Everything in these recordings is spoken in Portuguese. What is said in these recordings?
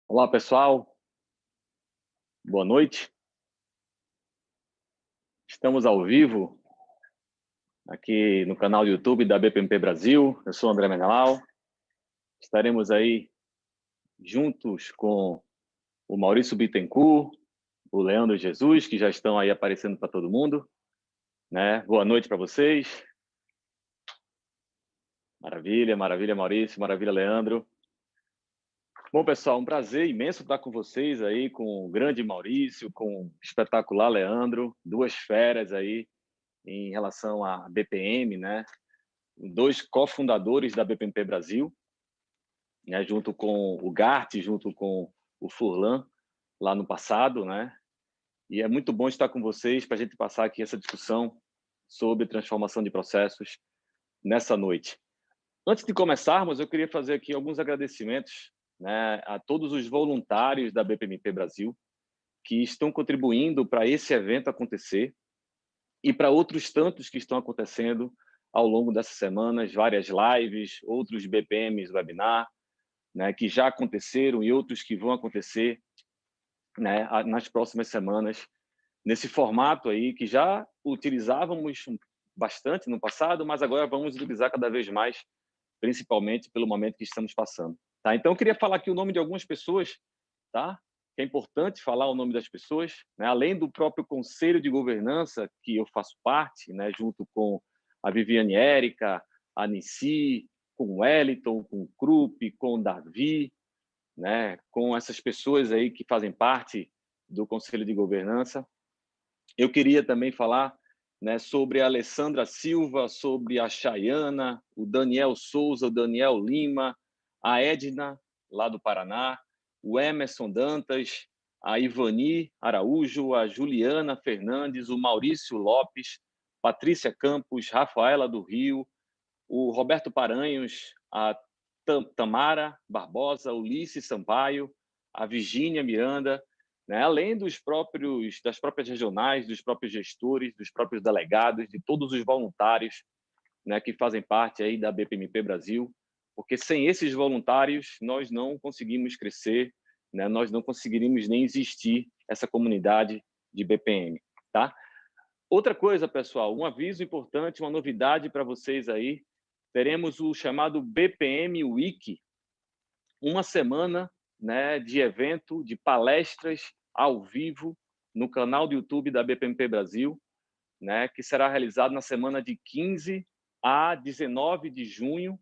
Olá, pessoal. Boa noite. Estamos ao vivo aqui no canal do YouTube da BPMP Brasil. Eu sou André Menelau. Estaremos aí juntos com o Maurício Bittencourt, o Leandro Jesus, que já estão aí aparecendo para todo mundo, né? Boa noite para vocês. Maravilha, maravilha, Maurício, maravilha, Leandro. Bom, pessoal, um prazer imenso estar com vocês aí, com o grande Maurício, com o espetacular Leandro, duas feras aí em relação à BPM, né? Dois cofundadores da BPMP Brasil, né? Junto com o Gart, junto com o Furlan, lá no passado, né? E é muito bom estar com vocês para a gente passar aqui essa discussão sobre transformação de processos nessa noite. Antes de começarmos, eu queria fazer aqui alguns agradecimentos, né, a todos os voluntários da BPMP Brasil que estão contribuindo para esse evento acontecer e para outros tantos que estão acontecendo ao longo dessas semanas, várias lives, outros BPMs webinar, né, que já aconteceram e outros que vão acontecer, né, nas próximas semanas, nesse formato aí que já utilizávamos bastante no passado, mas agora vamos utilizar cada vez mais, principalmente pelo momento que estamos passando. Tá? Então, eu queria falar aqui o nome de algumas pessoas, tá? Que é importante falar o nome das pessoas, né? Além do próprio Conselho de Governança, que eu faço parte, né? Junto com a Viviane Érica, a Nissi, com o Wellington, com o Krupp, com o Davi, né? Com essas pessoas aí que fazem parte do Conselho de Governança. Eu queria também falar, né, sobre a Alessandra Silva, sobre a Chayana, o Daniel Souza, o Daniel Lima, a Edna, lá do Paraná, o Emerson Dantas, a Ivani Araújo, a Juliana Fernandes, o Maurício Lopes, Patrícia Campos, Rafaela do Rio, o Roberto Paranhos, a Tamara Barbosa, Ulisses Sampaio, a Virgínia Miranda, né? Além das próprias regionais, dos próprios gestores, dos próprios delegados, de todos os voluntários, né, que fazem parte aí da BPMP Brasil, porque sem esses voluntários nós não conseguimos crescer, né? Nós não conseguiríamos nem existir essa comunidade de BPM, tá? Outra coisa, pessoal, um aviso importante, uma novidade para vocês aí, teremos o chamado BPM Week, uma semana, né, de evento, de palestras ao vivo no canal do YouTube da BPMP Brasil, né, que será realizado na semana de 15 a 19 de junho,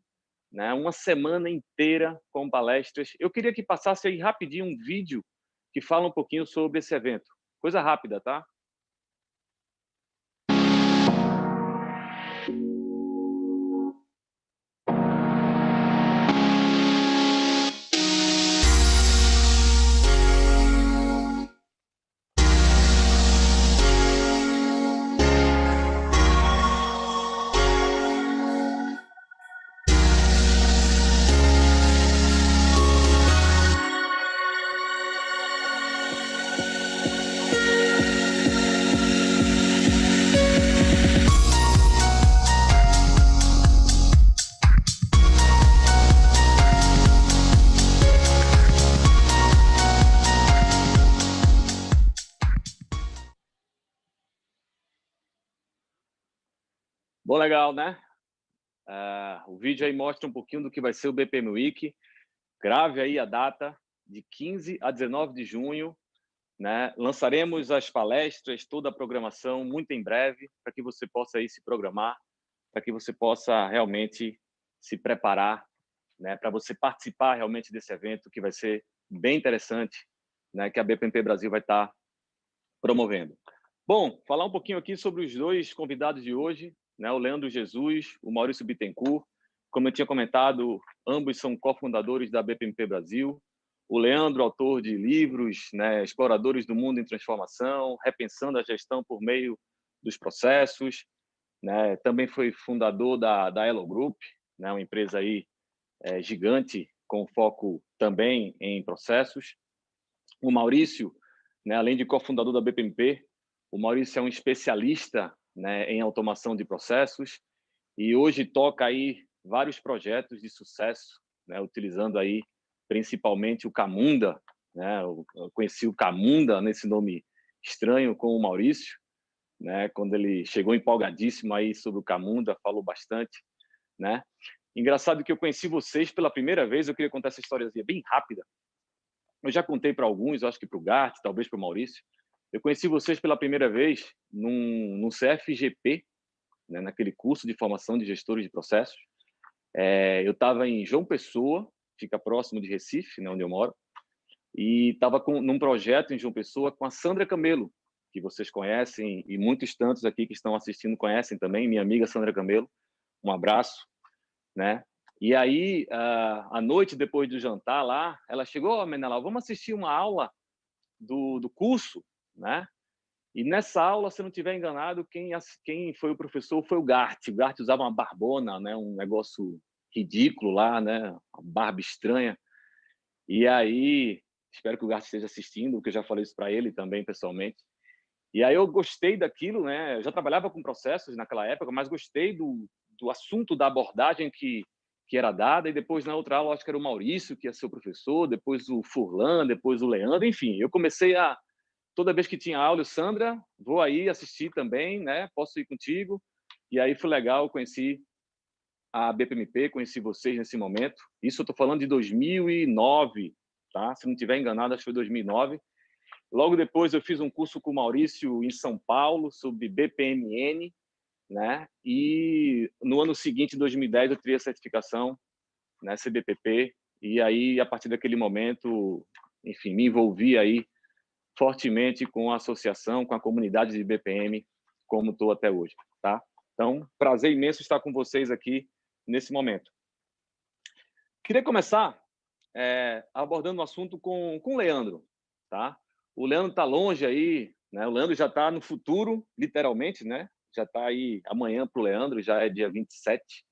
né, uma semana inteira com palestras. Eu queria que passasse aí rapidinho um vídeo que fala um pouquinho sobre esse evento. Coisa rápida, tá? Bom, legal, né? O vídeo aí mostra um pouquinho do que vai ser o BPM Week. Grave aí a data de 15 a 19 de junho, né? Lançaremos as palestras, toda a programação muito em breve, para que você possa aí se programar, para que você possa realmente se preparar, né? Para você participar realmente desse evento, que vai ser bem interessante, né? Que a BPMP Brasil vai estar promovendo. Bom, falar um pouquinho aqui sobre os dois convidados de hoje, né? O Leandro Jesus, o Maurício Bittencourt. Como eu tinha comentado, ambos são cofundadores da BPMP Brasil. O Leandro, autor de livros, né, Exploradores do Mundo em Transformação, Repensando a Gestão por Meio dos Processos, né, também foi fundador da Elo Group, né, uma empresa aí, gigante, com foco também em processos. O Maurício, né, além de cofundador da BPMP, o Maurício é um especialista, né, em automação de processos e hoje toca aí vários projetos de sucesso, né, utilizando aí principalmente o Camunda, né? Eu conheci o Camunda, nesse nome estranho, com o Maurício, né? Quando ele chegou empolgadíssimo aí sobre o Camunda, falou bastante, né? Engraçado que eu conheci vocês pela primeira vez, eu queria contar essa historiazinha bem rápida. Eu já contei para alguns, acho que para o Gart, talvez para o Maurício. Eu conheci vocês pela primeira vez num CFGP, né, naquele curso de formação de gestores de processos. Eu estava em João Pessoa, fica próximo de Recife, né, onde eu moro, e estava num projeto em João Pessoa com a Sandra Camelo, que vocês conhecem e muitos tantos aqui que estão assistindo conhecem também, minha amiga Sandra Camelo. Um abraço, né? E aí, à noite, depois do jantar lá, ela chegou, oh, Menelau, vamos assistir uma aula do curso, né? E nessa aula, se não estiver enganado, quem foi o professor foi o Gart. O Gart usava uma barbona, né? Um negócio ridículo lá, né? Uma barba estranha. E aí, espero que o Gart esteja assistindo, porque eu já falei isso para ele também pessoalmente. E aí eu gostei daquilo, né? Eu já trabalhava com processos naquela época, mas gostei do assunto, da abordagem que era dada. E depois, na outra aula, acho que era o Maurício, que ia ser o professor, depois o Furlan, depois o Leandro. Enfim, eu comecei a... Toda vez que tinha aula, eu, Sandra, vou aí assistir também, né? Posso ir contigo? E aí foi legal, conheci a BPMP, conheci vocês nesse momento. Isso eu estou falando de 2009, tá? Se não estiver enganado, acho que foi 2009. Logo depois eu fiz um curso com o Maurício em São Paulo sobre BPMN, né? E no ano seguinte, 2010, eu tirei a certificação, né, CBPP, e aí a partir daquele momento, enfim, me envolvi aí fortemente com a associação, com a comunidade de BPM, como estou até hoje, tá? Então, prazer imenso estar com vocês aqui nesse momento. Queria começar abordando o assunto com o Leandro, tá? O Leandro está longe aí, né? O Leandro já está no futuro, literalmente, né? Já está aí amanhã para o Leandro, já é dia 27,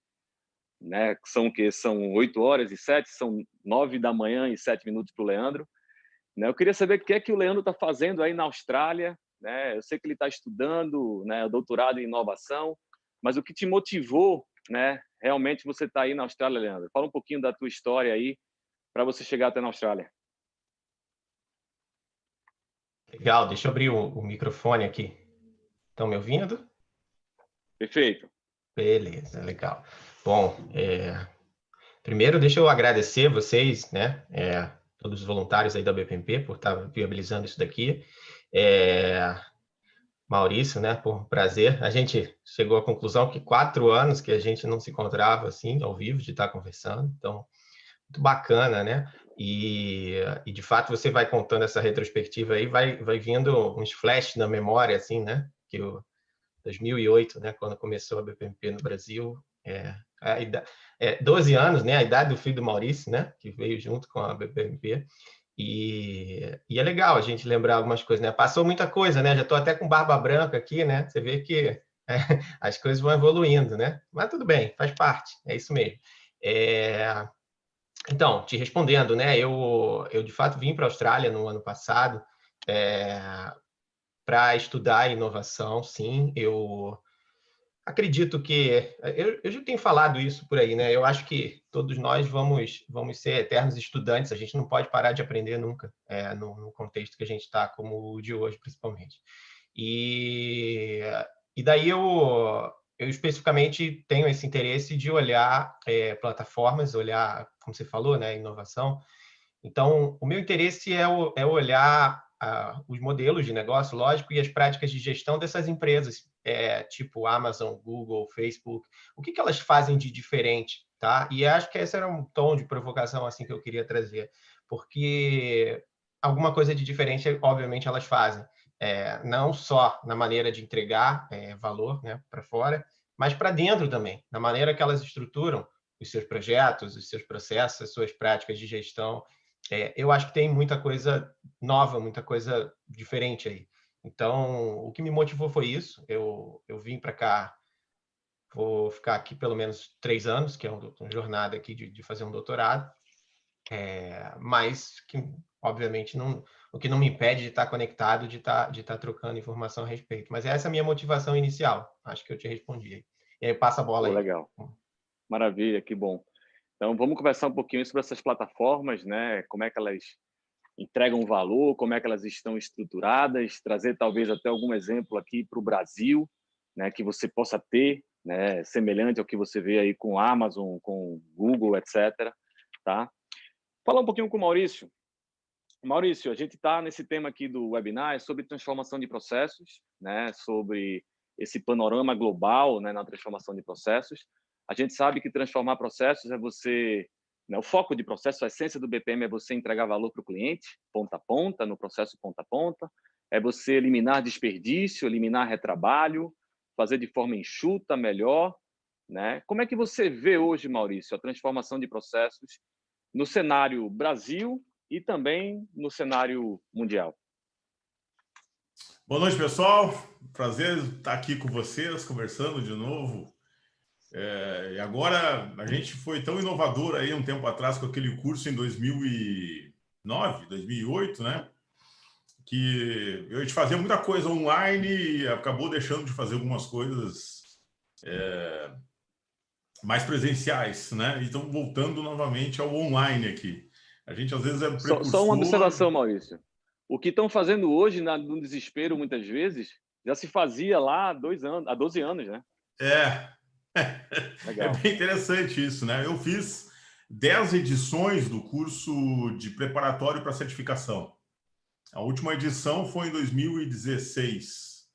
né? São o quê? São 8h07, são 9h07 para o Leandro. Né? Eu queria saber o que é que o Leandro está fazendo aí na Austrália, né? Eu sei que ele está estudando, né, doutorado em inovação, mas o que te motivou, né? Realmente você está aí na Austrália, Leandro? Fala um pouquinho da tua história aí para você chegar até na Austrália. Legal, deixa eu abrir o microfone aqui. Estão me ouvindo? Perfeito. Beleza, legal. Bom, primeiro deixa eu agradecer vocês, né, todos os voluntários aí da BPMP por estar viabilizando isso daqui. Maurício, né, por prazer. A gente chegou à conclusão que 4 anos que a gente não se encontrava assim, ao vivo, de estar conversando. Então, muito bacana, né? E de fato você vai contando essa retrospectiva aí, vai vindo uns flashes na memória, assim, né? Que o 2008, né? Quando começou a BPMP no Brasil, 12 anos, né? A idade do filho do Maurício, né? Que veio junto com a BPMP. E é legal a gente lembrar algumas coisas, né? Passou muita coisa, né? Já estou até com barba branca aqui, né? Você vê que as coisas vão evoluindo, né? Mas tudo bem, faz parte, é isso mesmo. Então, te respondendo, né? Eu de fato vim para a Austrália no ano passado para estudar inovação, sim. Eu acredito que eu já tenho falado isso por aí, né? Eu acho que todos nós vamos ser eternos estudantes. A gente não pode parar de aprender nunca, no contexto que a gente está, como o de hoje, principalmente. E daí eu especificamente tenho esse interesse de olhar plataformas, olhar, como você falou, né, inovação. Então, o meu interesse é olhar os modelos de negócio, lógico, e as práticas de gestão dessas empresas, tipo Amazon, Google, Facebook. O que elas fazem de diferente, tá? E acho que esse era um tom de provocação assim que eu queria trazer, porque alguma coisa de diferente, obviamente, elas fazem. Não só na maneira de entregar valor, né, para fora, mas para dentro também, na maneira que elas estruturam os seus projetos, os seus processos, as suas práticas de gestão. Eu acho que tem muita coisa nova, muita coisa diferente aí. Então, o que me motivou foi isso. Eu vim para cá, vou ficar aqui pelo menos 3 anos, que é uma jornada aqui de fazer um doutorado, mas que, obviamente, o que não me impede de estar conectado, de estar trocando informação a respeito. Mas essa é a minha motivação inicial. Acho que eu te respondi. E aí, passa a bola Pô, aí. legal. Maravilha, que bom. Então, vamos conversar um pouquinho sobre essas plataformas, né? Como é que elas, entregam valor, como é que elas estão estruturadas, trazer talvez até algum exemplo aqui para o Brasil, né, que você possa ter, né, semelhante ao que você vê aí com Amazon, com Google, etc. Tá? Falar um pouquinho com o Maurício. Maurício, a gente está nesse tema aqui do webinar sobre transformação de processos, né, sobre esse panorama global, né, na transformação de processos. A gente sabe que transformar processos é você, né, o foco de processo, a essência do BPM é você entregar valor para o cliente, ponta a ponta, no processo ponta a ponta, é você eliminar desperdício, eliminar retrabalho, fazer de forma enxuta, melhor, né? Como é que você vê hoje, Maurício, a transformação de processos no cenário Brasil e também no cenário mundial? Boa noite, pessoal. Prazer estar aqui com vocês, conversando de novo. E agora, a gente foi tão inovador aí um tempo atrás com aquele curso em 2009, 2008, né? Que a gente fazia muita coisa online e acabou deixando de fazer algumas coisas mais presenciais, né? E estamos voltando novamente ao online aqui. A gente, às vezes, é precursor... Só uma observação, Maurício. O que estão fazendo hoje, no desespero, muitas vezes, já se fazia lá há 12 anos, né? É bem interessante isso, né? Eu fiz 10 edições do curso de preparatório para certificação. A última edição foi em 2016,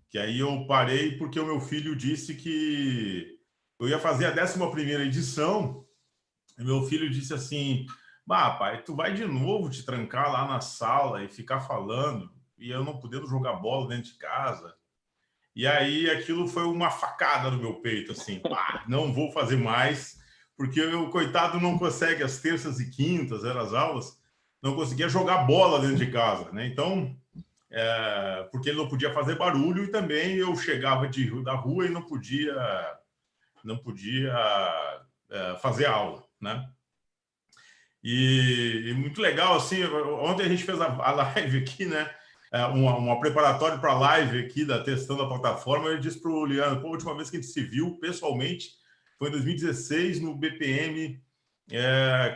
que aí eu parei porque o meu filho disse que eu ia fazer a 11ª edição, e meu filho disse assim: "Bah, pai, tu vai de novo te trancar lá na sala e ficar falando, e eu não podendo jogar bola dentro de casa?" E aí aquilo foi uma facada no meu peito, assim, não vou fazer mais, porque o coitado não consegue, às terças e quintas, eram as aulas, não conseguia jogar bola dentro de casa, né? Então, porque ele não podia fazer barulho, e também eu chegava da rua e não podia fazer aula, né? E muito legal, assim, ontem a gente fez a live aqui, né? Uma preparatória para a live aqui, testando a plataforma. Eu disse para o Leandro: a última vez que a gente se viu pessoalmente foi em 2016, no BPM,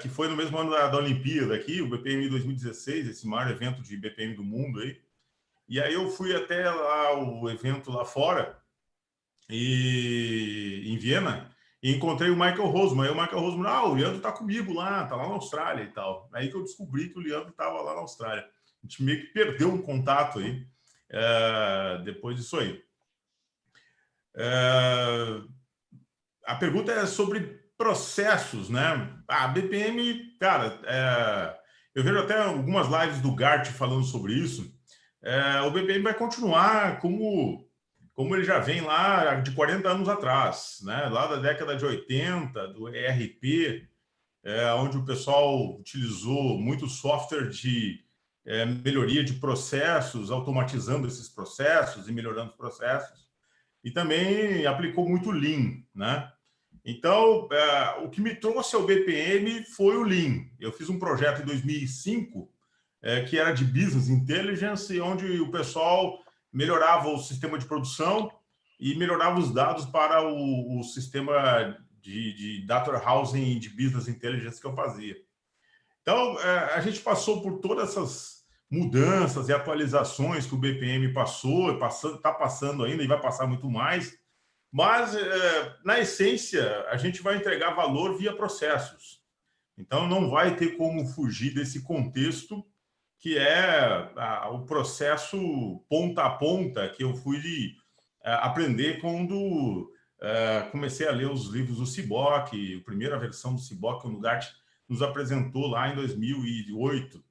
que foi no mesmo ano da Olimpíada aqui, o BPM 2016, esse maior evento de BPM do mundo aí. E aí eu fui até lá, o evento lá fora, em Viena, e encontrei o Michael Rosman. Aí o Michael Rosman: o Leandro está comigo lá, está lá na Austrália e tal. Aí que eu descobri que o Leandro estava lá na Austrália. A gente meio que perdeu um contato aí, depois disso aí. A pergunta é sobre processos, né? A BPM, cara, eu vejo até algumas lives do Gart falando sobre isso. O BPM vai continuar como ele já vem lá de 40 anos atrás, né? Lá da década de 80, do ERP, onde o pessoal utilizou muito software de melhoria de processos, automatizando esses processos e melhorando os processos, e também aplicou muito Lean, né? Então, o que me trouxe ao BPM foi o Lean. Eu fiz um projeto em 2005, que era de Business Intelligence, onde o pessoal melhorava o sistema de produção e melhorava os dados para o sistema de data warehousing de Business Intelligence que eu fazia. Então, a gente passou por todas essas mudanças e atualizações que o BPM passou, está passando ainda e vai passar muito mais, mas, na essência, a gente vai entregar valor via processos. Então, não vai ter como fugir desse contexto, que é o processo ponta a ponta que eu fui aprender quando comecei a ler os livros do Sibok, a primeira versão do Sibok, o Gart nos apresentou lá em 2008.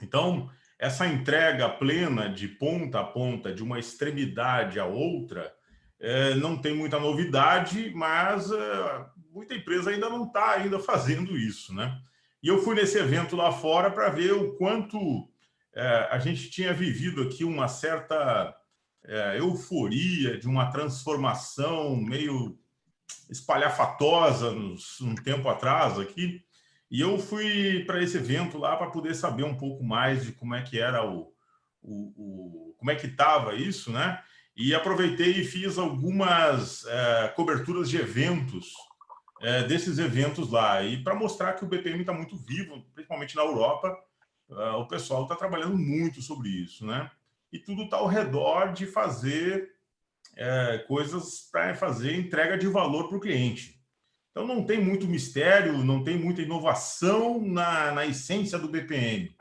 Então, essa entrega plena de ponta a ponta, de uma extremidade à outra, não tem muita novidade, mas muita empresa ainda não está fazendo isso, né? E eu fui nesse evento lá fora para ver o quanto a gente tinha vivido aqui uma certa euforia de uma transformação meio espalhafatosa um tempo atrás aqui. E eu fui para esse evento lá para poder saber um pouco mais de como é que era como é que estava isso, né? E aproveitei e fiz algumas coberturas de eventos, desses eventos lá, e para mostrar que o BPM está muito vivo, principalmente na Europa, o pessoal está trabalhando muito sobre isso, né? E tudo está ao redor de fazer coisas para fazer entrega de valor para o cliente. Então, não tem muito mistério, não tem muita inovação na essência do BPM.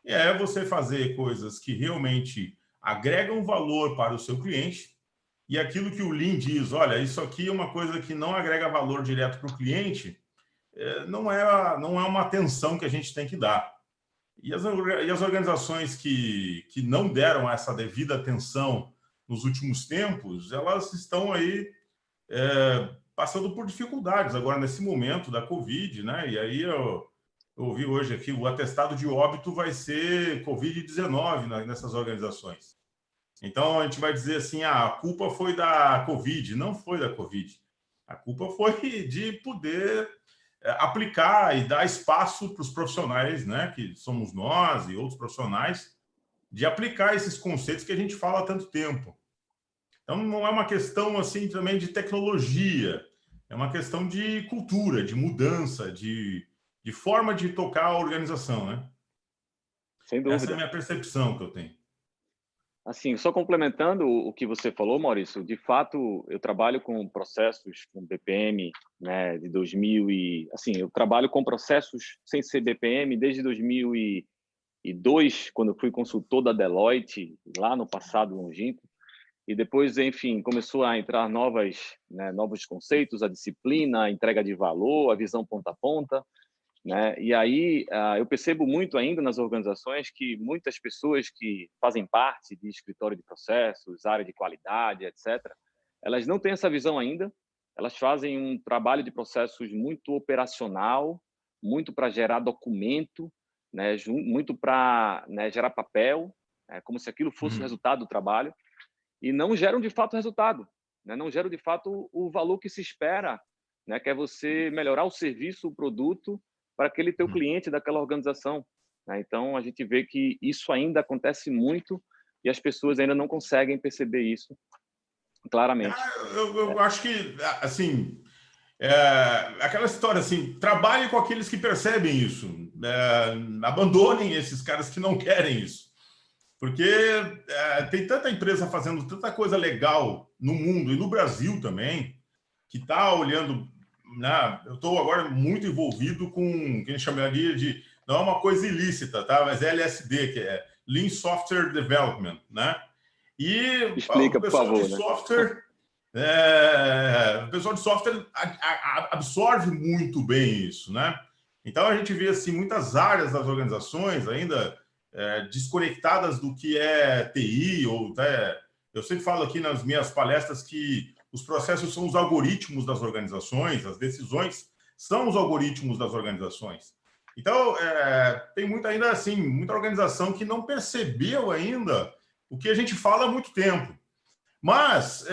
É você fazer coisas que realmente agregam valor para o seu cliente, e aquilo que o Lean diz, olha, isso aqui é uma coisa que não agrega valor direto para o cliente, não é uma atenção que a gente tem que dar. E as organizações que não deram essa devida atenção nos últimos tempos, elas estão aí passando por dificuldades agora nesse momento da Covid, né? E aí eu ouvi hoje aqui, o atestado de óbito vai ser Covid-19 nessas organizações. Então, a gente vai dizer assim, a culpa foi da Covid. Não foi da Covid. A culpa foi de poder aplicar e dar espaço para os profissionais, né, que somos nós e outros profissionais, de aplicar esses conceitos que a gente fala há tanto tempo. Então, não é uma questão assim também de tecnologia, é uma questão de cultura, de mudança, de forma de tocar a organização, né? Sem dúvida. Essa é a minha percepção que eu tenho. Assim, só complementando o que você falou, Maurício, de fato, eu trabalho com processos com BPM, né, de 2000 e... Assim, eu trabalho com processos sem ser BPM desde 2002, quando eu fui consultor da Deloitte, lá no passado longínquo, e depois, enfim, começou a entrar novos conceitos, a disciplina, a entrega de valor, a visão ponta a ponta, né? E aí eu percebo muito ainda nas organizações que muitas pessoas que fazem parte de escritório de processos, área de qualidade, etc., elas não têm essa visão ainda. Elas fazem um trabalho de processos muito operacional, muito para gerar documento, né? Muito para, né, gerar papel, como se aquilo fosse o resultado do trabalho, e não geram de fato resultado, né? Não geram de fato o valor que se espera, né? Que é você melhorar o serviço, o produto, para aquele teu cliente daquela organização, né? Então, a gente vê que isso ainda acontece muito e as pessoas ainda não conseguem perceber isso claramente. Eu acho que, assim, aquela história assim, trabalhe com aqueles que percebem isso, abandonem esses caras que não querem isso, porque tem tanta empresa fazendo tanta coisa legal no mundo e no Brasil também, que está olhando... eu estou agora muito envolvido com o que a gente chamaria de... Não é uma coisa ilícita, tá? Mas é LSD, que é Lean Software Development, né? E explica, o pessoal por favor, de software... o pessoal de software absorve muito bem isso, né? Então, a gente vê assim, muitas áreas das organizações ainda desconectadas do que é TI, ou até... Eu sempre falo aqui nas minhas palestras que os processos são os algoritmos das organizações, as decisões são os algoritmos das organizações. Então, tem ainda assim, muita organização que não percebeu ainda o que a gente fala há muito tempo. Mas,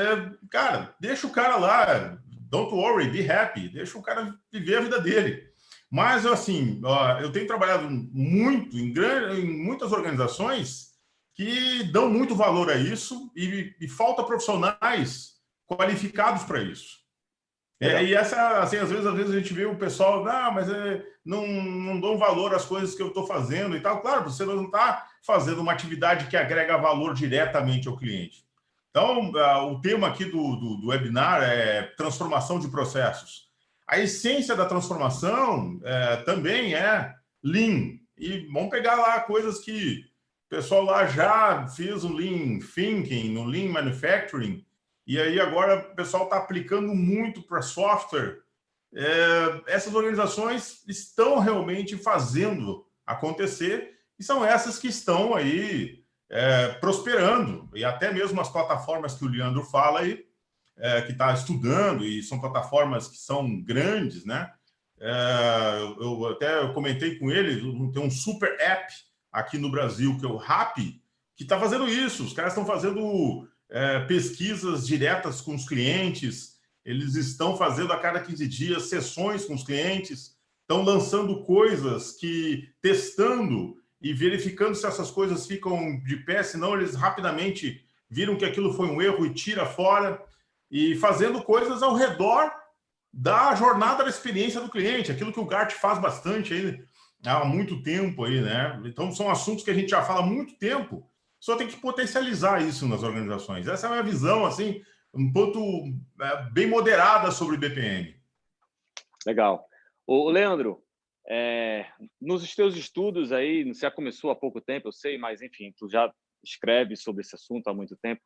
cara, deixa o cara lá, don't worry, be happy, deixa o cara viver a vida dele. Mas, assim, eu tenho trabalhado muito em muitas organizações que dão muito valor a isso e falta profissionais qualificados para isso. E essa, assim, às vezes a gente vê o pessoal, mas não dão valor às coisas que eu estou fazendo e tal. Claro, você não está fazendo uma atividade que agrega valor diretamente ao cliente. Então, o tema aqui do webinar é transformação de processos. A essência da transformação também é Lean. E vamos pegar lá coisas que o pessoal lá já fez um Lean Thinking, no Lean Manufacturing, e aí agora o pessoal está aplicando muito para software. Essas organizações estão realmente fazendo acontecer e são essas que estão aí prosperando. E até mesmo as plataformas que o Leandro fala aí, que está estudando, e são plataformas que são grandes, né? Eu comentei com ele, tem um super app aqui no Brasil, que é o Rappi, que está fazendo isso. Os caras estão fazendo... pesquisas diretas com os clientes, eles estão fazendo a cada 15 dias sessões com os clientes, estão lançando coisas, testando e verificando se essas coisas ficam de pé, senão eles rapidamente viram que aquilo foi um erro e tira fora, e fazendo coisas ao redor da jornada da experiência do cliente, aquilo que o Gart faz bastante aí, há muito tempo aí, né? Então, são assuntos que a gente já fala há muito tempo, só tem que potencializar isso nas organizações. Essa é a minha visão, assim, um ponto bem moderada sobre BPM. Legal. O Leandro, nos teus estudos aí, você já começou há pouco tempo, eu sei, mas enfim, tu já escreve sobre esse assunto há muito tempo.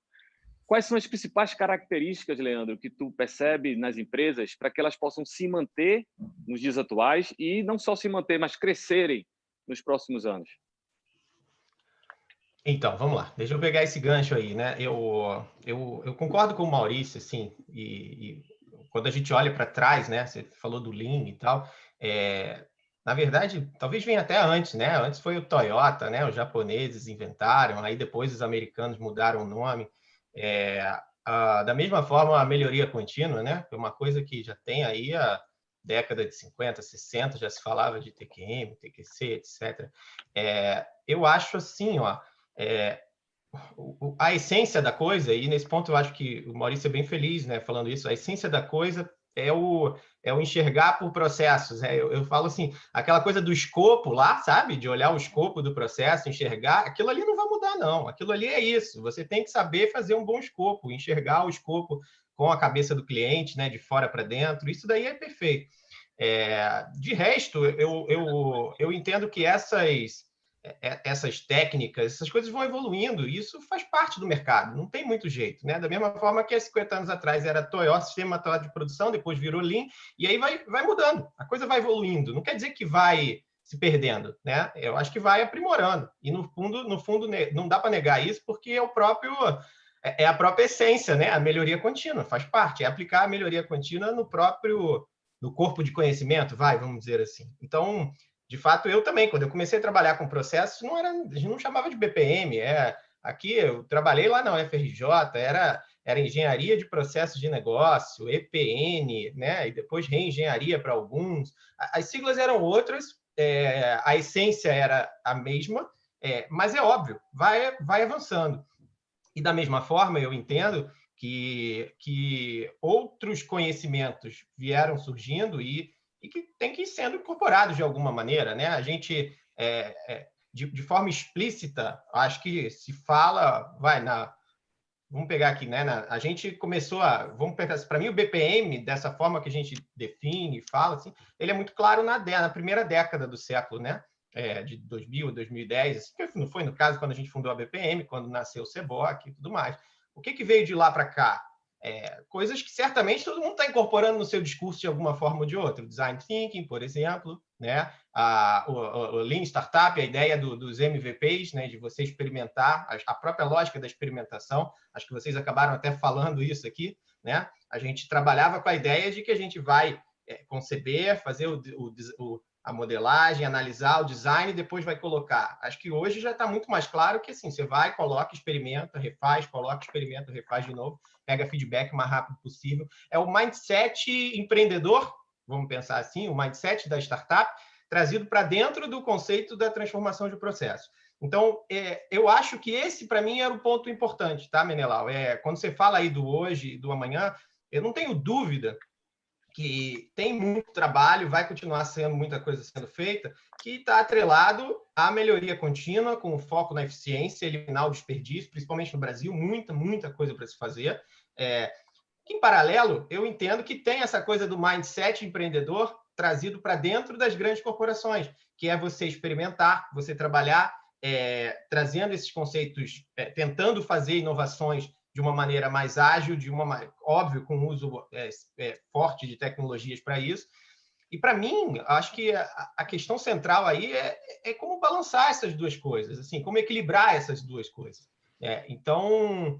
Quais são as principais características, Leandro, que tu percebe nas empresas para que elas possam se manter nos dias atuais e não só se manter, mas crescerem nos próximos anos? Então, vamos lá. Deixa eu pegar esse gancho aí, né? Eu concordo com o Maurício, assim, e quando a gente olha para trás, né? Você falou do Lean e tal, na verdade, talvez venha até antes, né? Antes foi o Toyota, né? Os japoneses inventaram, aí depois os americanos mudaram o nome. Da mesma forma, a melhoria contínua, né? É uma coisa que já tem aí a década de 50, 60, já se falava de TQM, TQC, etc. Eu acho assim, ó, a essência da coisa, e nesse ponto eu acho que o Maurício é bem feliz, né, falando isso, a essência da coisa é o enxergar por processos. Eu falo assim, aquela coisa do escopo lá, sabe? De olhar o escopo do processo, enxergar, aquilo ali não vai mudar, não. Aquilo ali é isso. Você tem que saber fazer um bom escopo, enxergar o escopo com a cabeça do cliente, né, de fora para dentro. Isso daí é perfeito. De resto, eu entendo que essas técnicas, essas coisas vão evoluindo, e isso faz parte do mercado, não tem muito jeito, né? Da mesma forma que há 50 anos atrás era Toyota, sistema Toyota de produção, depois virou Lean, e aí vai mudando, a coisa vai evoluindo, não quer dizer que vai se perdendo, né? Eu acho que vai aprimorando, e no fundo não dá para negar isso, porque é a própria essência, né? A melhoria contínua, faz parte, é aplicar a melhoria contínua no corpo de conhecimento, vamos dizer assim. Então, de fato, eu também, quando eu comecei a trabalhar com processos, a gente não chamava de BPM, aqui eu trabalhei lá na UFRJ, era engenharia de processos de negócio, EPN, né? E depois reengenharia para alguns. As siglas eram outras, a essência era a mesma, mas é óbvio, vai avançando. E da mesma forma, eu entendo que outros conhecimentos vieram surgindo e que têm que ir sendo incorporados de alguma maneira, né? A gente, de forma explícita, acho que se fala, vamos pegar aqui, né? A gente começou vamos pegar, para mim o BPM, dessa forma que a gente define, fala, assim, ele é muito claro na primeira década do século, né? De 2000, 2010, assim, que não foi no caso quando a gente fundou a BPM, quando nasceu o CBOC e tudo mais. O que veio de lá para cá? Coisas que certamente todo mundo está incorporando no seu discurso de alguma forma ou de outra. O design thinking, por exemplo, né? O Lean Startup, a ideia dos MVPs, né? De você experimentar, a própria lógica da experimentação. Acho que vocês acabaram até falando isso aqui, né? A gente trabalhava com a ideia de que a gente vai conceber, fazer a modelagem, analisar o design e depois vai colocar. Acho que hoje já está muito mais claro que assim, você vai, coloca, experimenta, refaz, coloca, experimenta, refaz de novo, pega feedback o mais rápido possível. É o mindset empreendedor, vamos pensar assim, o mindset da startup, trazido para dentro do conceito da transformação de processo. Então, eu acho que esse, para mim, era o ponto importante, tá, Menelau? Quando você fala aí do hoje e do amanhã, eu não tenho dúvida que tem muito trabalho, vai continuar sendo muita coisa sendo feita, que está atrelado à melhoria contínua, com foco na eficiência, eliminar o desperdício, principalmente no Brasil, muita coisa para se fazer. Em paralelo, eu entendo que tem essa coisa do mindset empreendedor trazido para dentro das grandes corporações, que é você experimentar, você trabalhar, trazendo esses conceitos, tentando fazer inovações de uma maneira mais ágil, óbvio, com uso forte de tecnologias para isso. E, para mim, acho que a questão central aí é como balançar essas duas coisas, assim, como equilibrar essas duas coisas. Então,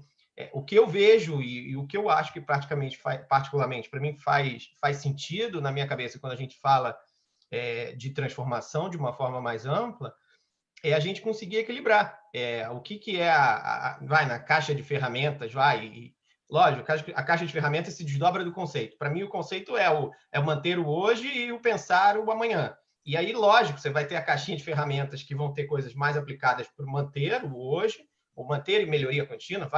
o que eu vejo e o que eu acho que particularmente, para mim, faz sentido na minha cabeça quando a gente fala de transformação de uma forma mais ampla, é a gente conseguir equilibrar. O que é vai na caixa de ferramentas, lógico, a caixa de ferramentas se desdobra do conceito. Para mim, o conceito é manter o hoje e o pensar o amanhã. E aí, lógico, você vai ter a caixinha de ferramentas que vão ter coisas mais aplicadas para manter o hoje, ou manter e melhoria contínua,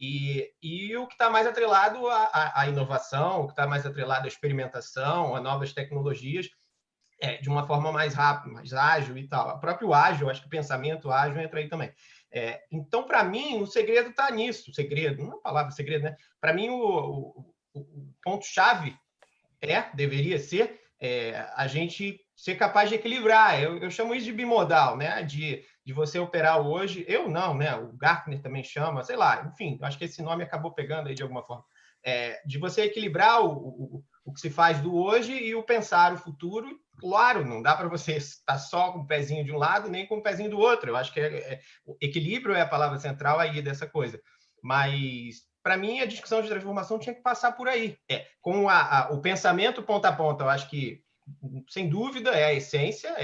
e o que está mais atrelado à inovação, o que está mais atrelado à experimentação, a novas tecnologias. de uma forma mais rápida, mais ágil e tal. O próprio ágil, acho que o pensamento ágil entra aí também. Então, para mim, o segredo está nisso. O segredo, não é a palavra segredo, né? Para mim, o ponto-chave deveria ser a gente ser capaz de equilibrar. Eu chamo isso de bimodal, né? De você operar hoje. Eu não, né? O Gartner também chama, sei lá. Enfim, acho que esse nome acabou pegando aí de alguma forma. De você equilibrar o que se faz do hoje e o pensar o futuro. Claro, não dá para você estar só com o pezinho de um lado nem com o pezinho do outro. Eu acho que o equilíbrio é a palavra central aí dessa coisa. Mas, para mim, a discussão de transformação tinha que passar por aí. Com o pensamento ponta a ponta, eu acho que, sem dúvida, é a essência,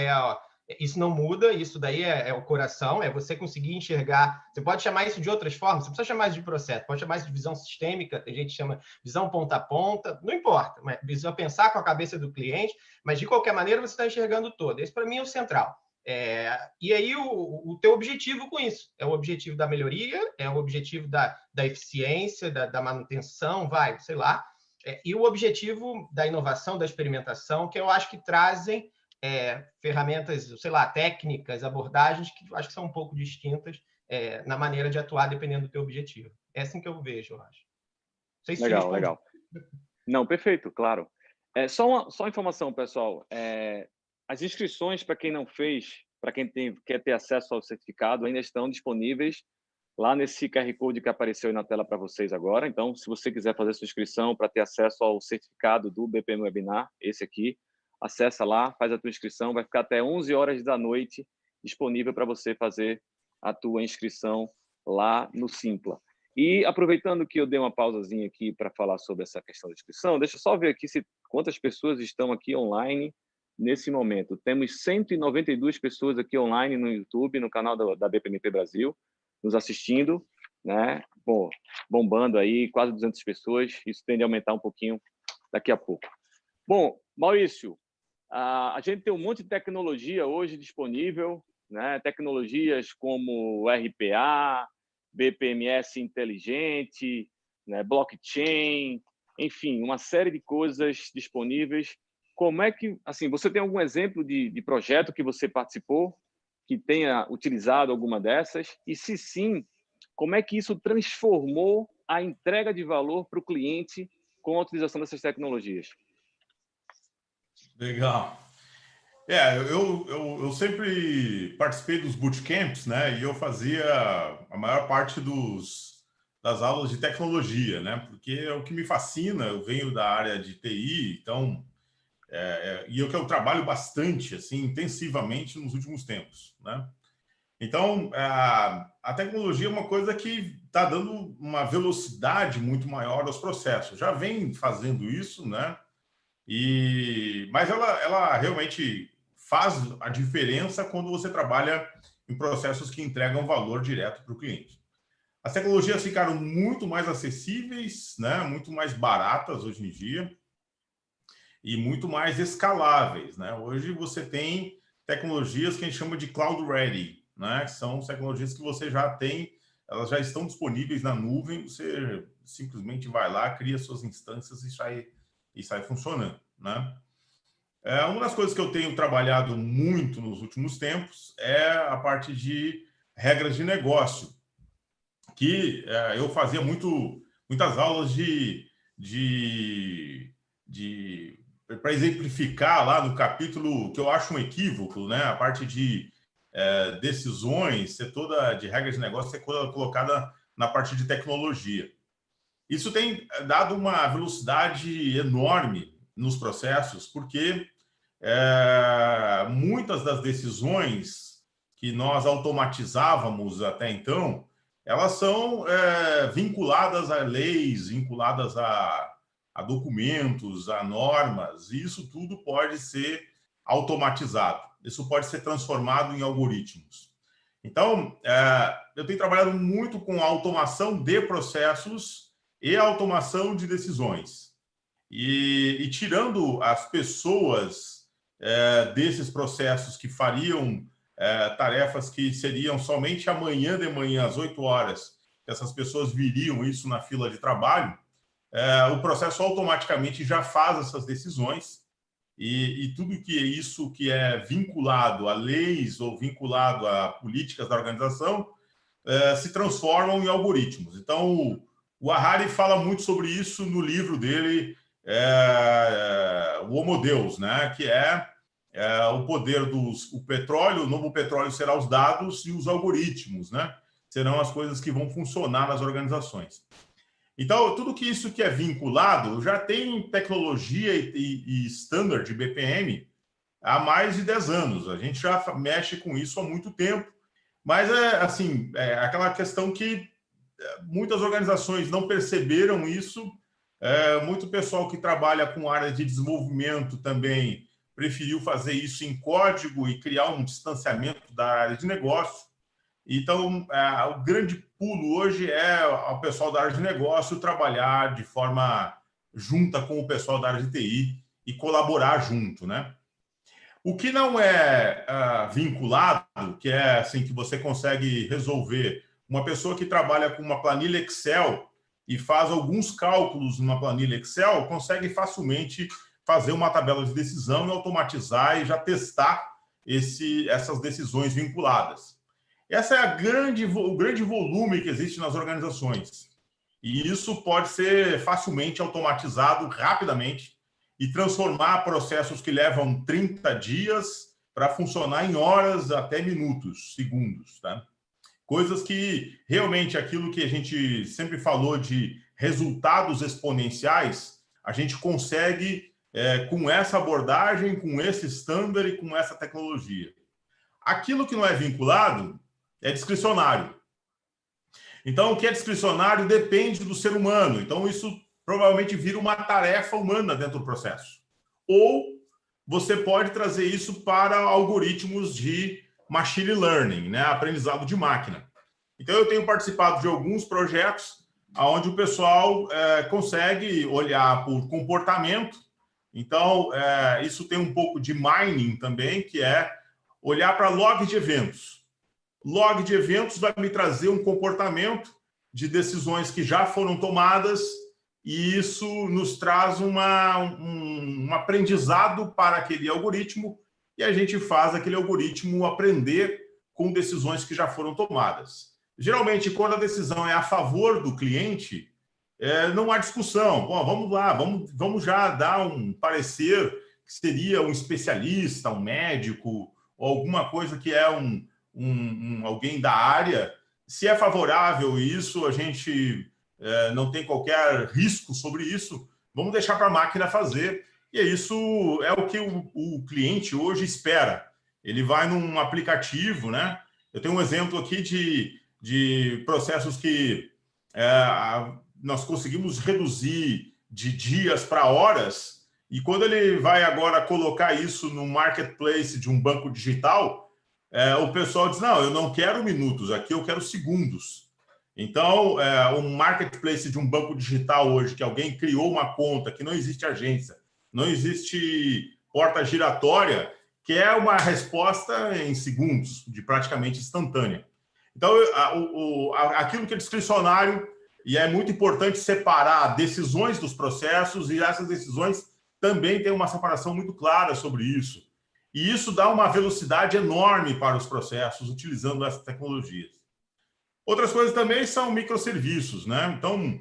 isso não muda, isso daí é o coração, é você conseguir enxergar. Você pode chamar isso de outras formas, você precisa chamar isso de processo, pode chamar isso de visão sistêmica, tem gente que chama visão ponta a ponta, não importa, mas visão pensar com a cabeça do cliente, mas de qualquer maneira você está enxergando todo. Esse, para mim, é o central. E aí o teu objetivo com isso é o objetivo da melhoria, é o objetivo da eficiência, da manutenção, sei lá, e o objetivo da inovação, da experimentação, que eu acho que trazem ferramentas, sei lá, técnicas, abordagens que eu acho que são um pouco distintas na maneira de atuar dependendo do teu objetivo. É assim que eu vejo, eu acho. Não sei se legal, legal. Não, perfeito, claro. Só uma informação, pessoal. As inscrições, para quem não fez, para quem quer ter acesso ao certificado, ainda estão disponíveis lá nesse QR Code que apareceu aí na tela para vocês agora. Então, se você quiser fazer sua inscrição para ter acesso ao certificado do BPM Webinar, esse aqui, acessa lá, faz a tua inscrição, vai ficar até 11 horas da noite disponível para você fazer a tua inscrição lá no Simpla. E aproveitando que eu dei uma pausazinha aqui para falar sobre essa questão da inscrição, deixa eu só ver aqui quantas pessoas estão aqui online nesse momento. Temos 192 pessoas aqui online no YouTube, no canal da BPMP Brasil, nos assistindo, né? Bom, bombando aí, quase 200 pessoas. Isso tende a aumentar um pouquinho daqui a pouco. Bom, Maurício, a gente tem um monte de tecnologia hoje disponível, né? Tecnologias como RPA, BPMS inteligente, né? Blockchain, enfim, uma série de coisas disponíveis. Como é que, assim, você tem algum exemplo de projeto que você participou que tenha utilizado alguma dessas? E se sim, como é que isso transformou a entrega de valor para o cliente com a utilização dessas tecnologias? Legal. Eu sempre participei dos bootcamps, né? E eu fazia a maior parte das aulas de tecnologia, né? Porque é o que me fascina. Eu venho da área de TI, então e é o que eu trabalho bastante, assim, intensivamente nos últimos tempos, né? Então, a tecnologia é uma coisa que está dando uma velocidade muito maior aos processos. Já vem fazendo isso, né? Mas ela realmente faz a diferença quando você trabalha em processos que entregam valor direto para o cliente. As tecnologias ficaram muito mais acessíveis, né? Muito mais baratas hoje em dia e muito mais escaláveis, né? Hoje você tem tecnologias que a gente chama de cloud ready, né? Que são tecnologias que você já tem, elas já estão disponíveis na nuvem, você simplesmente vai lá, cria suas instâncias e sai funcionando, né? Uma das coisas que eu tenho trabalhado muito nos últimos tempos é a parte de regras de negócio, que eu fazia muitas aulas para exemplificar lá no capítulo que eu acho um equívoco, né? A parte de decisões, ser toda de regras de negócio, ser colocada na parte de tecnologia. Isso tem dado uma velocidade enorme nos processos, porque muitas das decisões que nós automatizávamos até então, elas são vinculadas a leis, vinculadas a documentos, a normas, e isso tudo pode ser automatizado. Isso pode ser transformado em algoritmos. Então, eu tenho trabalhado muito com automação de processos e automação de decisões. E tirando as pessoas desses processos que fariam tarefas que seriam somente amanhã de manhã, às 8 horas, que essas pessoas viriam isso na fila de trabalho, o processo automaticamente já faz essas decisões e tudo que isso que é vinculado a leis ou vinculado a políticas da organização se transformam em algoritmos. Então, o Harari fala muito sobre isso no livro dele, o Homo Deus, né? Que é o poder o petróleo, o novo petróleo será os dados e os algoritmos, né? Serão as coisas que vão funcionar nas organizações. Então, tudo que isso que é vinculado já tem tecnologia e standard de BPM há mais de 10 anos. A gente já mexe com isso há muito tempo, mas é aquela questão que muitas organizações não perceberam isso. Muito pessoal que trabalha com área de desenvolvimento também preferiu fazer isso em código e criar um distanciamento da área de negócio. Então, o grande pulo hoje é o pessoal da área de negócio trabalhar de forma junta com o pessoal da área de TI e colaborar junto, né? O que não é vinculado, que é assim que você consegue resolver, uma pessoa que trabalha com uma planilha Excel e faz alguns cálculos numa planilha Excel, consegue facilmente fazer uma tabela de decisão e automatizar e já testar essas decisões vinculadas. Essa é o grande volume que existe nas organizações. E isso pode ser facilmente automatizado rapidamente e transformar processos que levam 30 dias para funcionar em horas até minutos, segundos, tá? Coisas que realmente aquilo que a gente sempre falou de resultados exponenciais, a gente consegue com essa abordagem, com esse standard e com essa tecnologia. Aquilo que não é vinculado é discricionário. Então, o que é discricionário depende do ser humano. Então, isso provavelmente vira uma tarefa humana dentro do processo. Ou você pode trazer isso para algoritmos de machine learning, né? Aprendizado de máquina. Então, eu tenho participado de alguns projetos onde o pessoal consegue olhar por comportamento. Então, isso tem um pouco de mining também, que é olhar para log de eventos. Log de eventos vai me trazer um comportamento de decisões que já foram tomadas e isso nos traz um aprendizado para aquele algoritmo e a gente faz aquele algoritmo aprender com decisões que já foram tomadas. Geralmente, quando a decisão é a favor do cliente, não há discussão. Bom, vamos lá, vamos já dar um parecer que seria um especialista, um médico, ou alguma coisa que é alguém da área. Se é favorável isso, a gente não tem qualquer risco sobre isso, vamos deixar para a máquina fazer. E isso é o que o cliente hoje espera. Ele vai num aplicativo, né? Eu tenho um exemplo aqui de processos que nós conseguimos reduzir de dias para horas, e quando ele vai agora colocar isso no marketplace de um banco digital, o pessoal diz, não, eu não quero minutos, aqui eu quero segundos. Então, um marketplace de um banco digital hoje, que alguém criou uma conta, que não existe agência, não existe porta giratória, que é uma resposta em segundos, de praticamente instantânea. Então, aquilo que é discricionário, e é muito importante separar decisões dos processos, e essas decisões também têm uma separação muito clara sobre isso. E isso dá uma velocidade enorme para os processos, utilizando essas tecnologias. Outras coisas também são microserviços, né? Então,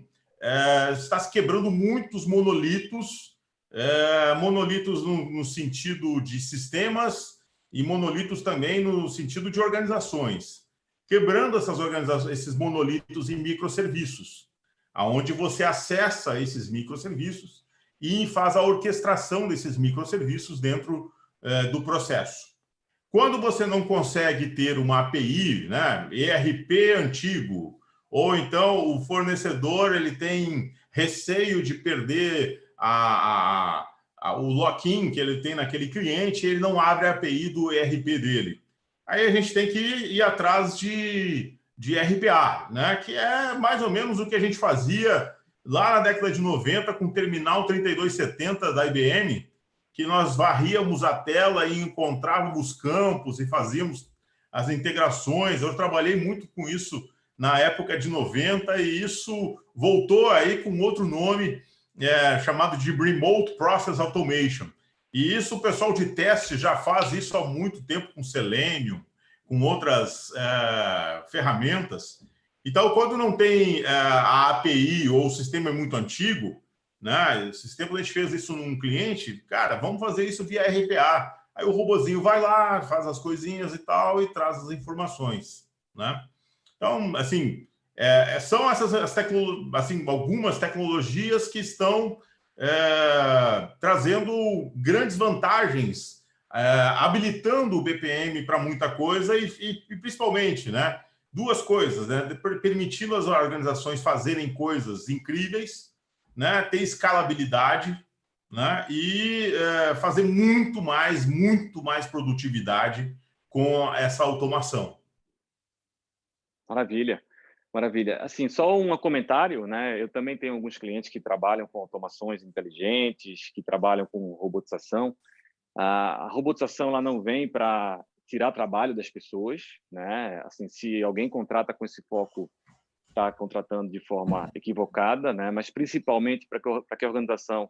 está se quebrando muitos monolitos, monolitos no sentido de sistemas e monolitos também no sentido de organizações. Quebrando esses monolitos em microserviços, aonde você acessa esses microserviços e faz a orquestração desses microserviços dentro do processo. Quando você não consegue ter uma API, né, ERP antigo, ou então o fornecedor ele tem receio de perder o lock-in que ele tem naquele cliente, ele não abre a API do ERP dele. Aí a gente tem que ir atrás de RPA, né, que é mais ou menos o que a gente fazia lá na década de 90 com o terminal 3270 da IBM, que nós varríamos a tela e encontrávamos campos e fazíamos as integrações. Eu trabalhei muito com isso na época de 90 e isso voltou aí com outro nome chamado de Remote Process Automation, E isso o pessoal de teste já faz isso há muito tempo com Selenium, com outras ferramentas. Então, quando não tem a API ou o sistema é muito antigo, né? Esses tempos a gente fez isso num cliente, cara, vamos fazer isso via RPA. Aí o robozinho vai lá, faz as coisinhas e tal, e traz as informações, né? Então, assim, são essas assim, algumas tecnologias que estão trazendo grandes vantagens, habilitando o BPM para muita coisa e principalmente, né, duas coisas, né, permitindo as organizações fazerem coisas incríveis, né, ter escalabilidade, né, e fazer muito mais produtividade com essa automação. Maravilha, maravilha. Assim, só um comentário, né? Eu também tenho alguns clientes que trabalham com automações inteligentes, que trabalham com robotização. A robotização lá não vem para tirar trabalho das pessoas, né? Assim, se alguém contrata com esse foco, está contratando de forma equivocada, né? Mas principalmente para que a organização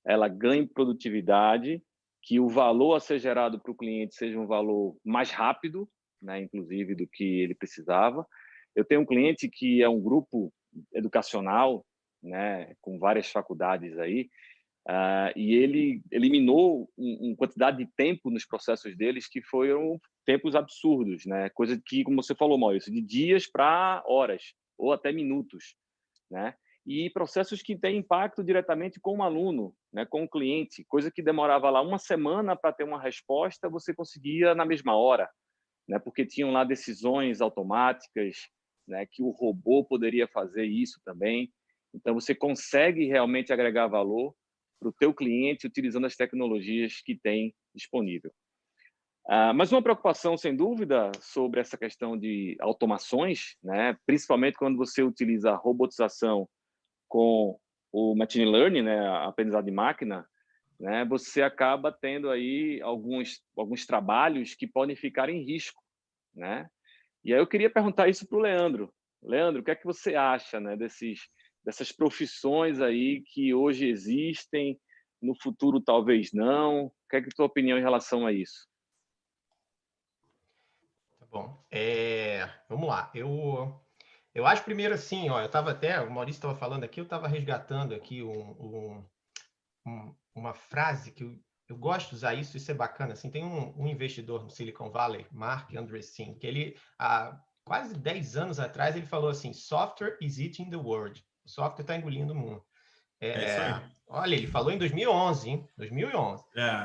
ela ganhe produtividade, que o valor a ser gerado para o cliente seja um valor mais rápido, né? Inclusive do que ele precisava. Eu tenho um cliente que é um grupo educacional, né? Com várias faculdades aí. E ele eliminou uma quantidade de tempo nos processos deles que foram tempos absurdos, né? Coisa que, como você falou, Maurício, de dias para horas ou até minutos, né? E processos que têm impacto diretamente com o aluno, né? Com o cliente, coisa que demorava lá uma semana para ter uma resposta, você conseguia na mesma hora, né? Porque tinham lá decisões automáticas, né? Que o robô poderia fazer isso também. Então você consegue realmente agregar valor para o teu cliente utilizando as tecnologias que tem disponível. Mas uma preocupação, sem dúvida, sobre essa questão de automações, né? Principalmente quando você utiliza a robotização com o machine learning, né? A aprendizado de máquina, né? Você acaba tendo aí alguns trabalhos que podem ficar em risco, né? E aí eu queria perguntar isso para o Leandro. Leandro, o que é que você acha, né, dessas profissões aí que hoje existem, no futuro talvez não? O que é que é a tua opinião em relação a isso? Tá bom. Vamos lá. Eu acho primeiro assim, ó, o Maurício estava falando aqui, eu estava resgatando aqui uma frase que eu gosto de usar isso é bacana. Assim, tem um investidor no Silicon Valley, Mark Andreessen, que ele, há quase 10 anos atrás, ele falou assim: software is eating the world. O software está engolindo o mundo. É isso aí. Olha, ele falou em 2011, hein? 2011.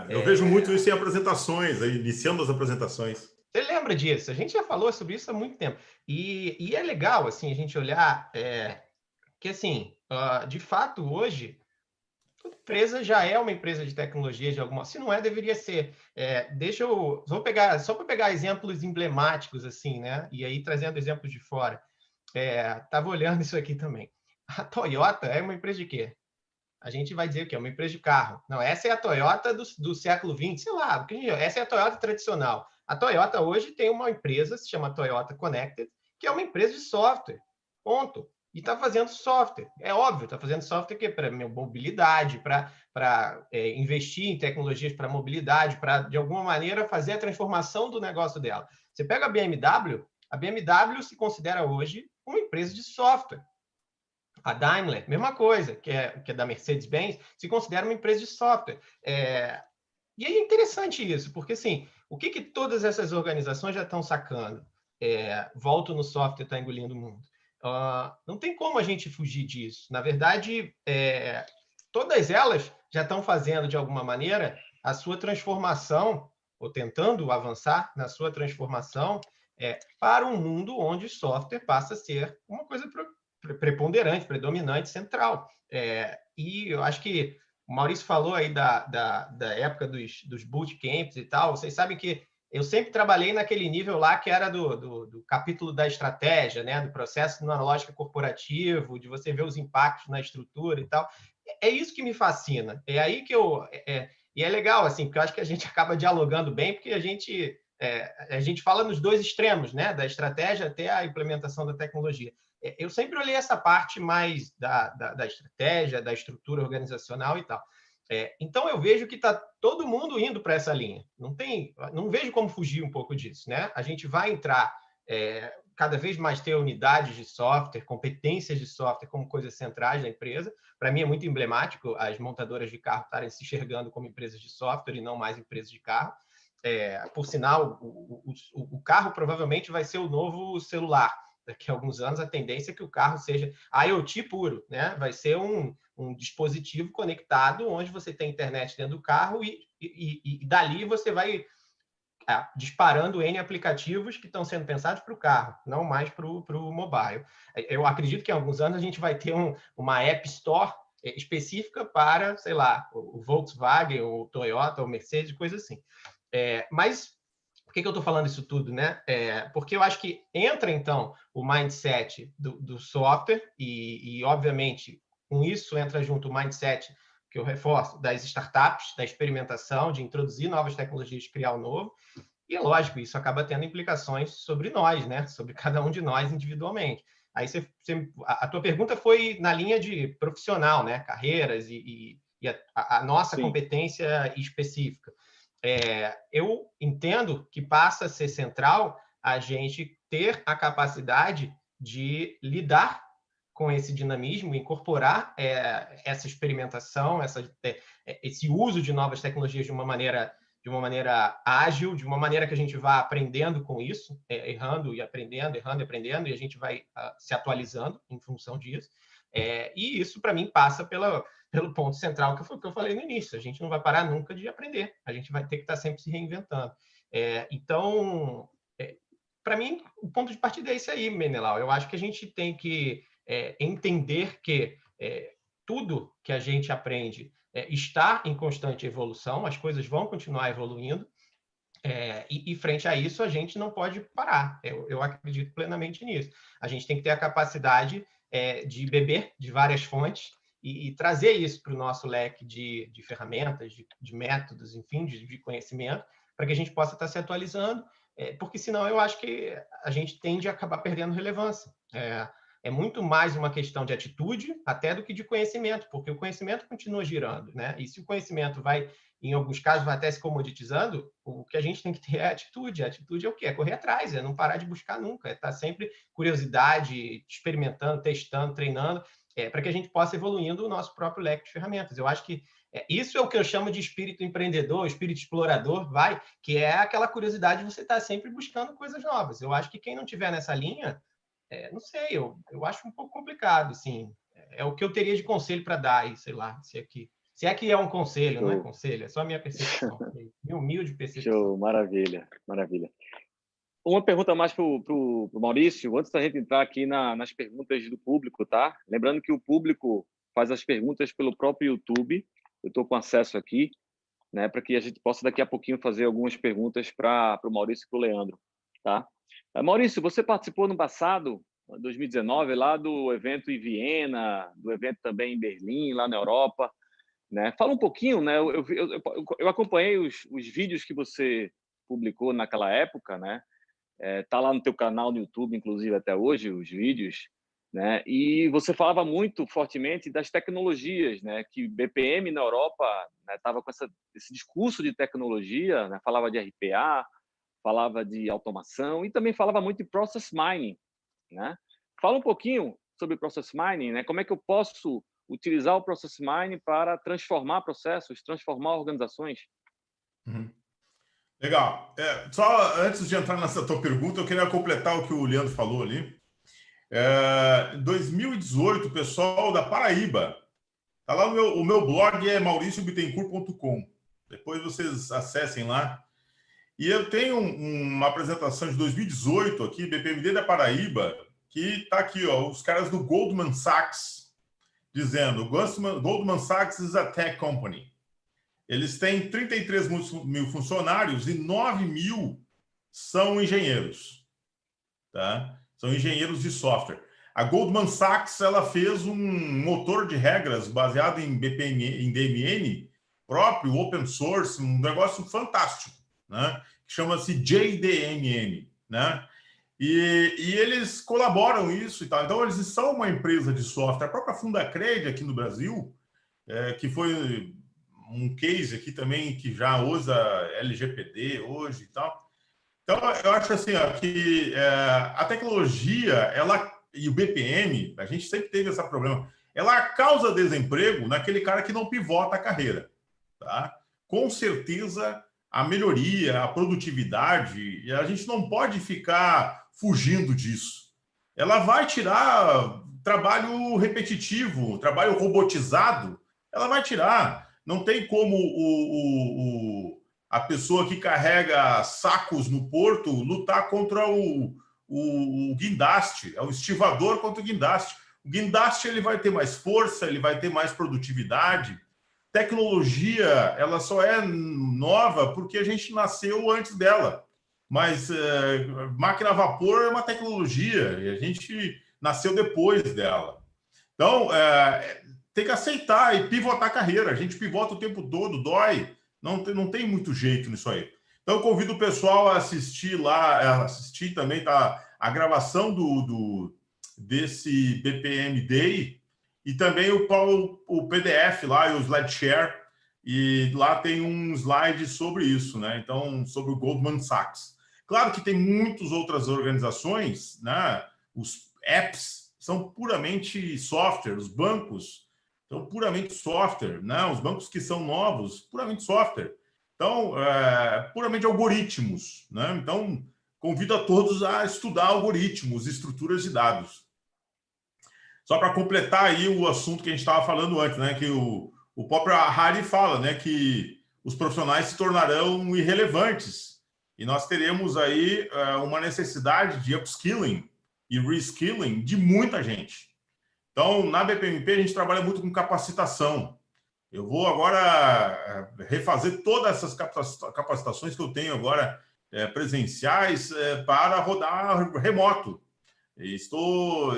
Eu vejo muito isso em apresentações, aí, iniciando as apresentações. Você lembra disso? A gente já falou sobre isso há muito tempo. E é legal, assim, a gente olhar que, assim, de fato, hoje, toda empresa já é uma empresa de tecnologia de alguma... Se não é, deveria ser. Vou pegar, só para pegar exemplos emblemáticos, assim, né? E aí, trazendo exemplos de fora. Estava olhando isso aqui também. A Toyota é uma empresa de quê? A gente vai dizer que é uma empresa de carro. Não, essa é a Toyota do século XX, sei lá, essa é a Toyota tradicional. A Toyota hoje tem uma empresa, se chama Toyota Connected, que é uma empresa de software, ponto. E está fazendo software, é óbvio, está fazendo software para mobilidade, para investir em tecnologias para mobilidade, para, de alguma maneira, fazer a transformação do negócio dela. Você pega a BMW se considera hoje uma empresa de software. A Daimler, mesma coisa, que é da Mercedes-Benz, se considera uma empresa de software. E é interessante isso, porque assim, o que todas essas organizações já estão sacando? Volto no software, está engolindo o mundo. Não tem como a gente fugir disso. Na verdade, todas elas já estão fazendo, de alguma maneira, a sua transformação, ou tentando avançar na sua transformação, para um mundo onde software passa a ser uma coisa preponderante, predominante, central. E eu acho que o Maurício falou aí da época dos bootcamps e tal. Vocês sabem que eu sempre trabalhei naquele nível lá que era do capítulo da estratégia, né? Do processo na lógica corporativo, de você ver os impactos na estrutura e tal. É isso que me fascina. É aí que e é legal, assim, porque eu acho que a gente acaba dialogando bem, porque a gente fala nos dois extremos, né? Da estratégia até a implementação da tecnologia. Eu sempre olhei essa parte mais da estratégia, da estrutura organizacional e tal. Então, eu vejo que está todo mundo indo para essa linha. Não vejo como fugir um pouco disso, né? A gente vai entrar cada vez mais ter unidades de software, competências de software como coisas centrais da empresa. Para mim é muito emblemático as montadoras de carro estarem se enxergando como empresas de software e não mais empresas de carro. Por sinal, o carro provavelmente vai ser o novo celular. Daqui a alguns anos, a tendência é que o carro seja IoT puro, né? Vai ser um dispositivo conectado onde você tem internet dentro do carro e dali você vai disparando N aplicativos que estão sendo pensados para o carro, não mais para o mobile. Eu acredito que em alguns anos a gente vai ter uma App Store específica para, sei lá, o Volkswagen, o Toyota, o Mercedes, coisa assim. Mas por que eu estou falando isso tudo, né? Porque eu acho que entra, então, o mindset do software e, obviamente, com isso entra junto o mindset, que eu reforço, das startups, da experimentação, de introduzir novas tecnologias, de criar o novo. E, lógico, isso acaba tendo implicações sobre nós, né? Sobre cada um de nós individualmente. Aí a tua pergunta foi na linha de profissional, né? Carreiras e a nossa Sim. competência específica. Eu entendo que passa a ser central a gente ter a capacidade de lidar com esse dinamismo, incorporar essa experimentação, esse uso de novas tecnologias de uma maneira ágil, de uma maneira que a gente vá aprendendo com isso, errando e aprendendo, errando e aprendendo, e a gente vai se atualizando em função disso. E isso, para mim, passa pelo ponto central que foi o que eu falei no início. A gente não vai parar nunca de aprender. A gente vai ter que estar sempre se reinventando. Então, para mim, o ponto de partida é esse aí, Menelau. Eu acho que a gente tem que entender que tudo que a gente aprende está em constante evolução, as coisas vão continuar evoluindo, e frente a isso, a gente não pode parar. Eu acredito plenamente nisso. A gente tem que ter a capacidade de beber de várias fontes e trazer isso para o nosso leque de ferramentas, de métodos, enfim, de conhecimento, para que a gente possa estar se atualizando, porque senão eu acho que a gente tende a acabar perdendo relevância. É muito mais uma questão de atitude até do que de conhecimento, porque o conhecimento continua girando, né? E se o conhecimento vai, em alguns casos, vai até se comoditizando, o que a gente tem que ter é atitude. A atitude é o quê? É correr atrás, é não parar de buscar nunca, é estar sempre curiosidade, experimentando, testando, treinando, para que a gente possa evoluindo o nosso próprio leque de ferramentas. Eu acho que isso é o que eu chamo de espírito empreendedor, espírito explorador, que é aquela curiosidade de você estar sempre buscando coisas novas. Eu acho que quem não tiver nessa linha, não sei, eu acho um pouco complicado, assim. É o que eu teria de conselho para dar aí, sei lá, se é que é um conselho, Show. não é conselho, é só a minha percepção, minha humilde percepção. Show, maravilha, maravilha. Uma pergunta mais para o Maurício, antes da gente entrar aqui nas perguntas do público, tá? Lembrando que o público faz as perguntas pelo próprio YouTube, eu estou com acesso aqui, né, para que a gente possa daqui a pouquinho fazer algumas perguntas para o Maurício e para o Leandro, tá? Maurício, você participou no passado, 2019, lá do evento em Viena, do evento também em Berlim, lá na Europa, né? Fala um pouquinho, né? Eu acompanhei os vídeos que você publicou naquela época, né? Tá lá no teu canal no YouTube, inclusive até hoje, os vídeos, né? E você falava muito fortemente das tecnologias, né? Que BPM na Europa estava com esse discurso de tecnologia, né? Falava de RPA, falava de automação e também falava muito de process mining, né? Fala um pouquinho sobre process mining, né? Como é que eu posso utilizar o process mining para transformar processos, transformar organizações? Uhum. Legal. Só antes de entrar nessa tua pergunta, eu queria completar o que o Leandro falou ali. Em 2018, o pessoal da Paraíba, tá lá o meu blog é mauriciobittencourt.com. Depois vocês acessem lá. E eu tenho uma apresentação de 2018 aqui, BPMD da Paraíba, que está aqui, ó, os caras do Goldman Sachs, dizendo: Goldman Sachs is a tech company. Eles têm 33 mil funcionários e 9 mil são engenheiros. Tá? São engenheiros de software. A Goldman Sachs ela fez um motor de regras baseado em BPM, em DMN, próprio, open source, um negócio fantástico, né? Que chama-se JDMN, né? E eles colaboram isso e tal. Então, eles são uma empresa de software. A própria Fundacred aqui no Brasil, que foi um case aqui também que já usa LGPD hoje e tal. Então, eu acho assim, ó, que a tecnologia, ela e o BPM, a gente sempre teve esse problema, ela causa desemprego naquele cara que não pivota a carreira. Tá? Com certeza, a melhoria, a produtividade, a gente não pode ficar fugindo disso. Ela vai tirar trabalho repetitivo, trabalho robotizado, ela vai tirar. Não tem como a pessoa que carrega sacos no porto lutar contra o guindaste, é o estivador contra o guindaste. O guindaste ele vai ter mais força, ele vai ter mais produtividade. Tecnologia, ela só é nova porque a gente nasceu antes dela. Mas máquina a vapor é uma tecnologia e a gente nasceu depois dela. Então, tem que aceitar e pivotar a carreira. A gente pivota o tempo todo, dói. Não tem muito jeito nisso aí. Então, eu convido o pessoal a assistir lá, assistir também tá, a gravação desse BPM Day e também o PDF lá e o SlideShare. E lá tem um slide sobre isso, né? Então, sobre o Goldman Sachs. Claro que tem muitas outras organizações, né? Os apps são puramente software, os bancos são puramente software, né? Os bancos que são novos, puramente software. Então, puramente algoritmos, né? Então, convido a todos a estudar algoritmos, estruturas de dados. Só para completar aí o assunto que a gente estava falando antes, né? Que o próprio Harari fala, né? Que os profissionais se tornarão irrelevantes e nós teremos aí uma necessidade de upskilling e reskilling de muita gente. Então, na BPMP, a gente trabalha muito com capacitação. Eu vou agora refazer todas essas capacitações que eu tenho agora presenciais para rodar remoto. Então,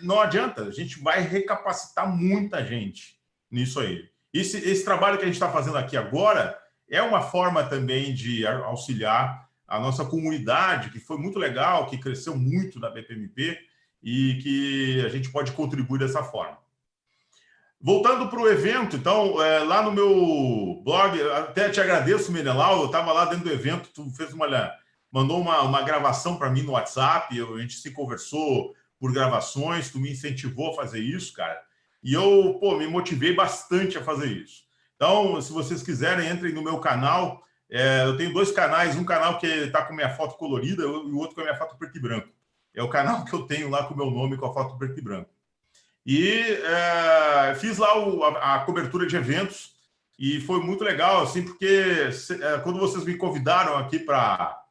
não adianta, a gente vai recapacitar muita gente nisso aí. Esse trabalho que a gente está fazendo aqui agora é uma forma também de auxiliar a nossa comunidade, que foi muito legal, que cresceu muito na BPMP, e que a gente pode contribuir dessa forma. Voltando para o evento, então, lá no meu blog, até te agradeço, Menelau, eu estava lá dentro do evento, tu mandou uma gravação para mim no WhatsApp, a gente se conversou por gravações, tu me incentivou a fazer isso, cara, e eu, me motivei bastante a fazer isso. Então, se vocês quiserem, entrem no meu canal, eu tenho 2 canais, um canal que está com minha foto colorida e o outro com a minha foto preto e branco. É o canal que eu tenho lá com o meu nome, com a foto preto e branco. E fiz lá a cobertura de eventos e foi muito legal, assim, porque quando vocês me convidaram aqui para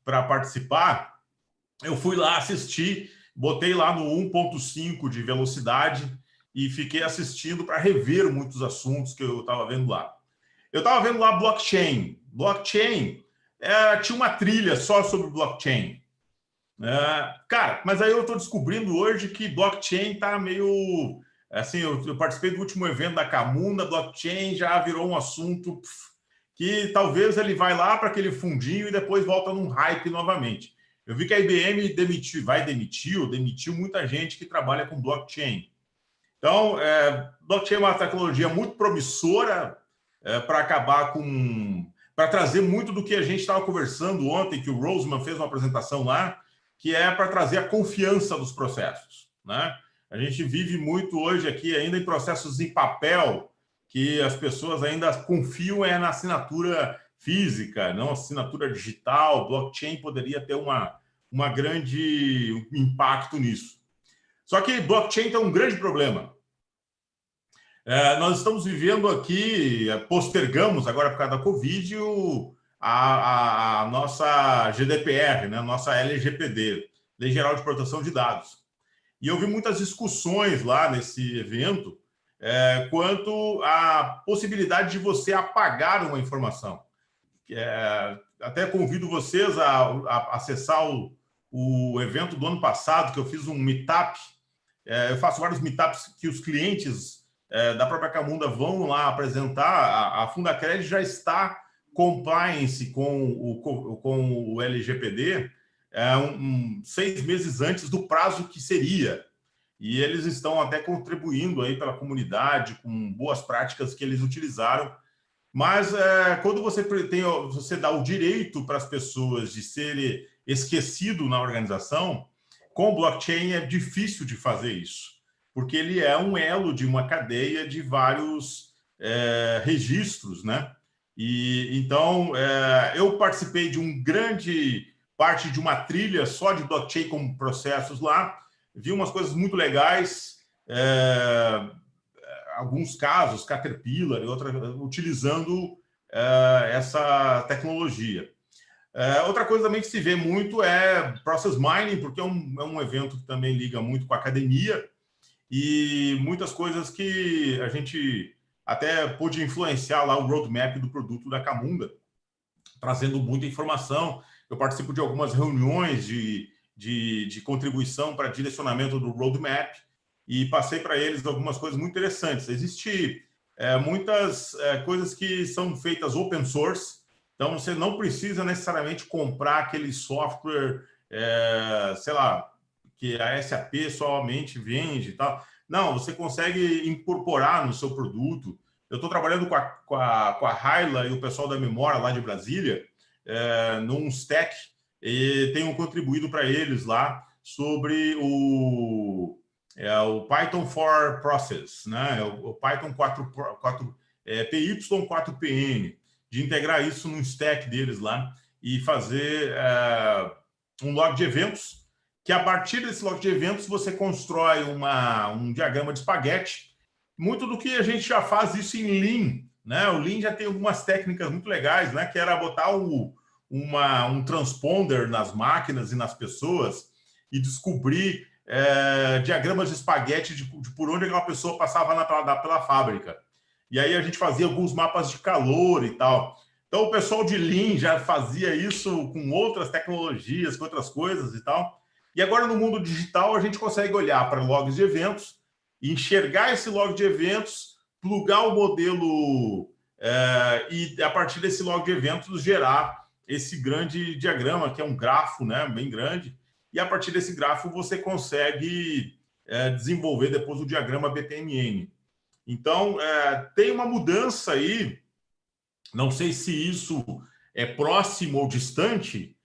participar, eu fui lá assistir, botei lá no 1.5 de velocidade e fiquei assistindo para rever muitos assuntos que eu estava vendo lá. Eu estava vendo lá blockchain. Blockchain tinha uma trilha só sobre blockchain. Cara, mas aí eu estou descobrindo hoje que blockchain está meio... Assim, eu participei do último evento da Camunda, blockchain já virou um assunto que talvez ele vai lá para aquele fundinho e depois volta num hype novamente. Eu vi que a IBM demitiu muita gente que trabalha com blockchain. Então, blockchain é uma tecnologia muito promissora para acabar para trazer muito do que a gente estava conversando ontem, que o Roseman fez uma apresentação lá, que é para trazer a confiança dos processos, né? A gente vive muito hoje aqui ainda em processos em papel, que as pessoas ainda confiam na assinatura física, não assinatura digital. Blockchain poderia ter uma grande impacto nisso. Só que blockchain tem um grande problema. Nós estamos vivendo aqui, postergamos agora por causa da Covid, a nossa GDPR, né? A nossa LGPD, Lei Geral de Proteção de Dados. E eu vi muitas discussões lá nesse evento quanto à possibilidade de você apagar uma informação. Até convido vocês a acessar o evento do ano passado, que eu fiz um meetup. Eu faço vários meetups que os clientes da própria Camunda vão lá apresentar. A Fundacred já está compliance com o LGPD 6 meses antes do prazo que seria. e eles estão até contribuindo aí pela comunidade com boas práticas que eles utilizaram. Mas quando você dá o direito para as pessoas de serem esquecido na organização, com o blockchain é difícil de fazer isso, porque ele é um elo de uma cadeia de vários registros, né? E então eu participei de parte de uma trilha só de blockchain com processos lá, vi umas coisas muito legais, alguns casos, Caterpillar e outras, utilizando essa tecnologia. Outra coisa também que se vê muito é Process Mining, porque é um evento que também liga muito com a academia e muitas coisas que a gente até pôde influenciar lá o roadmap do produto da Camunda, trazendo muita informação. Eu participo de algumas reuniões de contribuição para direcionamento do roadmap e passei para eles algumas coisas muito interessantes. Existem muitas coisas que são feitas open source, então você não precisa necessariamente comprar aquele software, sei lá, que a SAP somente vende e tal. Não, você consegue incorporar no seu produto. Eu estou trabalhando com a Hyla e o pessoal da Memória lá de Brasília, num stack, e tenho contribuído para eles lá sobre o Python for Process, né? O Python 4 PY4PN, de integrar isso num stack deles lá e fazer um log de eventos, que a partir desse log de eventos você constrói um diagrama de espaguete, muito do que a gente já faz isso em Lean, né? O Lean já tem algumas técnicas muito legais, né? Que era botar um transponder nas máquinas e nas pessoas e descobrir diagramas de espaguete de por onde aquela pessoa passava pela fábrica. E aí a gente fazia alguns mapas de calor e tal. Então o pessoal de Lean já fazia isso com outras tecnologias, com outras coisas e tal. E agora no mundo digital a gente consegue olhar para logs de eventos, enxergar esse log de eventos, plugar o modelo e a partir desse log de eventos gerar esse grande diagrama, que é um grafo, né, bem grande, e a partir desse grafo você consegue desenvolver depois o diagrama BPMN. Então, tem uma mudança aí, não sei se isso é próximo ou distante,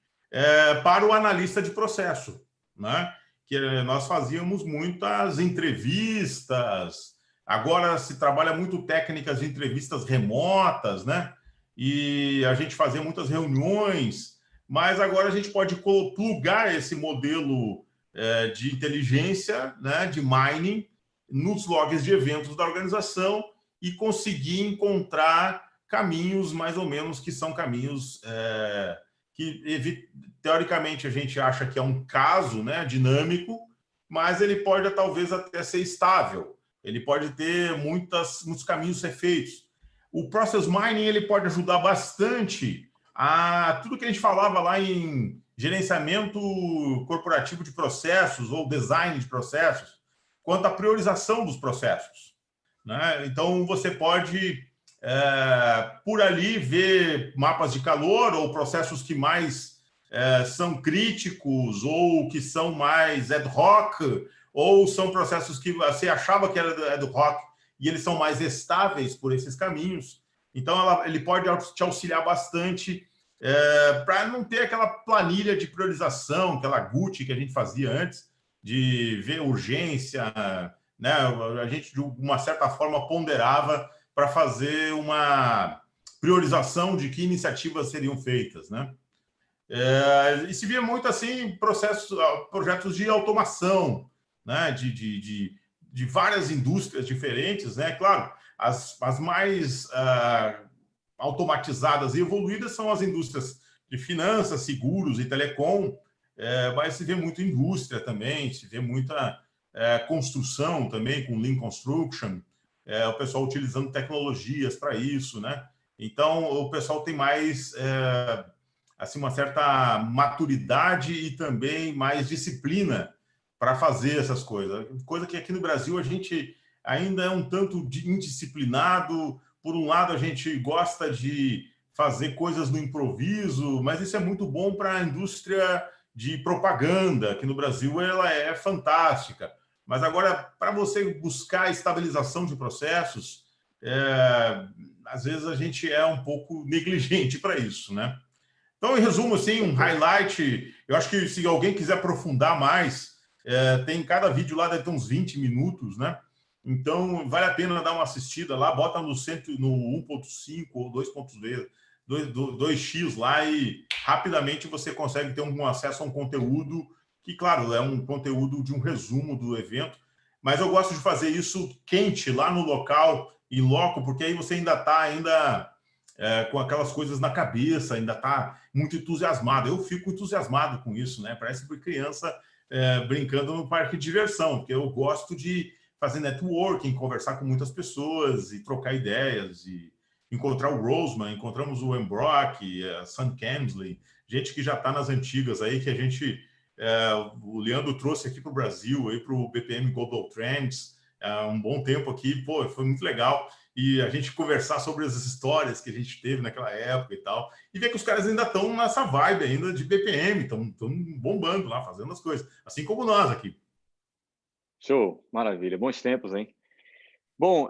para o analista de processo, né? Que nós fazíamos muitas entrevistas, agora se trabalha muito técnicas de entrevistas remotas, né? E a gente fazia muitas reuniões, mas agora a gente pode plugar esse modelo de inteligência, né, de mining, nos logs de eventos da organização e conseguir encontrar caminhos mais ou menos que são caminhos que teoricamente a gente acha que é um caso, né, dinâmico, mas ele pode talvez até ser estável, ele pode ter muitos caminhos a ser feitos. O Process Mining ele pode ajudar bastante a tudo que a gente falava lá em gerenciamento corporativo de processos ou design de processos, quanto à priorização dos processos, né? Então, você pode, por ali, ver mapas de calor ou processos que mais são críticos ou que são mais ad hoc, ou são processos que você achava que era ad hoc e eles são mais estáveis por esses caminhos. Então, ele pode te auxiliar bastante para não ter aquela planilha de priorização, aquela GUT que a gente fazia antes, de ver urgência, né? A gente, de uma certa forma, ponderava para fazer uma priorização de que iniciativas seriam feitas, né? E se via muito assim projetos de automação, né? De várias indústrias diferentes, né? Claro, as mais automatizadas e evoluídas são as indústrias de finanças, seguros e telecom, mas se vê muito indústria também, se vê muita construção também, com Lean Construction, o pessoal utilizando tecnologias para isso, né? Então, o pessoal tem mais assim, uma certa maturidade e também mais disciplina para fazer essas coisas. Coisa que aqui no Brasil a gente ainda é um tanto indisciplinado. Por um lado, a gente gosta de fazer coisas no improviso, mas isso é muito bom para a indústria de propaganda, que no Brasil ela é fantástica. Mas agora, para você buscar a estabilização de processos, às vezes a gente é um pouco negligente para isso, né? Então, em resumo, assim, um highlight, eu acho que se alguém quiser aprofundar mais, tem cada vídeo lá, deve ter uns 20 minutos, né? Então, vale a pena dar uma assistida lá, bota no 1.5 ou 2x lá e rapidamente você consegue ter um acesso a um conteúdo que, claro, é um conteúdo de um resumo do evento, mas eu gosto de fazer isso quente, lá no local, em loco, porque aí você ainda está com aquelas coisas na cabeça, ainda está muito entusiasmado. Eu fico entusiasmado com isso, né? Parece que criança brincando no parque de diversão, porque eu gosto de fazer networking, conversar com muitas pessoas e trocar ideias, e encontrar o Roseman, encontramos o Embrock, a Sam Kemsley, gente que já está nas antigas aí, que a gente, o Leandro trouxe aqui para o Brasil, para o BPM Global Trends, um bom tempo aqui, pô, foi muito legal, e a gente conversar sobre as histórias que a gente teve naquela época e tal, e ver que os caras ainda estão nessa vibe ainda de BPM, estão bombando lá, fazendo as coisas, assim como nós aqui. Show, maravilha, bons tempos, hein? Bom,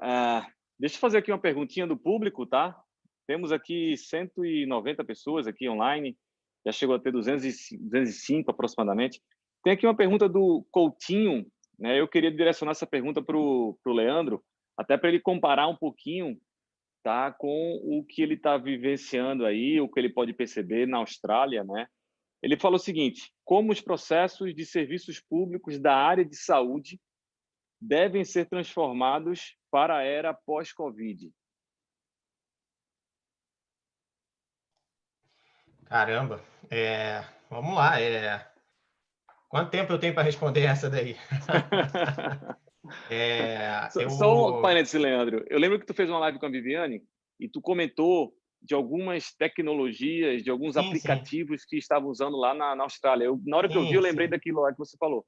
deixa eu fazer aqui uma perguntinha do público, tá? Temos aqui 190 pessoas aqui online, já chegou a ter 205 aproximadamente. Tem aqui uma pergunta do Coutinho, né? Eu queria direcionar essa pergunta para o Leandro, até para ele comparar um pouquinho, tá, com o que ele está vivenciando aí, o que ele pode perceber na Austrália, né? Ele fala o seguinte: como os processos de serviços públicos da área de saúde devem ser transformados para a era pós-Covid? Caramba, vamos lá. Quanto tempo eu tenho para responder essa daí? Só um parênteses, Leandro. Eu lembro que tu fez uma live com a Viviane e tu comentou de algumas tecnologias, de alguns aplicativos que estavam usando lá na Austrália. Na hora que eu vi, eu lembrei daquilo lá que você falou.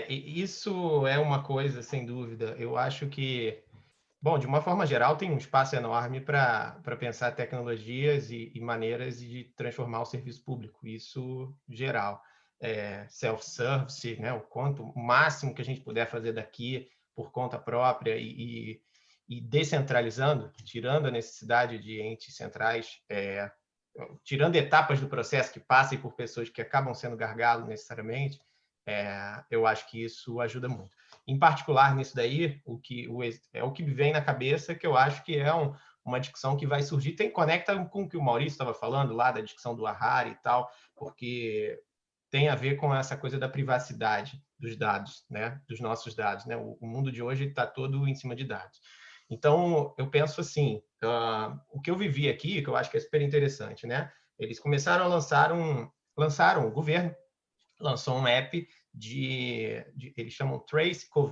Isso é uma coisa, sem dúvida. Eu acho que, bom, de uma forma geral, tem um espaço enorme para pensar tecnologias e maneiras de transformar o serviço público. Isso geral. Self-service, né? O máximo que a gente puder fazer daqui por conta própria e descentralizando, tirando a necessidade de entes centrais, tirando etapas do processo que passem por pessoas que acabam sendo gargalo necessariamente, eu acho que isso ajuda muito. Em particular, nisso daí, o que me vem na cabeça, que eu acho que é uma discussão que vai surgir, conecta com o que o Maurício estava falando lá, da discussão do Harari e tal, porque tem a ver com essa coisa da privacidade dos dados, né? Dos nossos dados, né? O mundo de hoje está todo em cima de dados. Então, eu penso assim, o que eu vivi aqui, que eu acho que é super interessante, né? Eles começaram a lançaram, o governo lançou um app eles chamam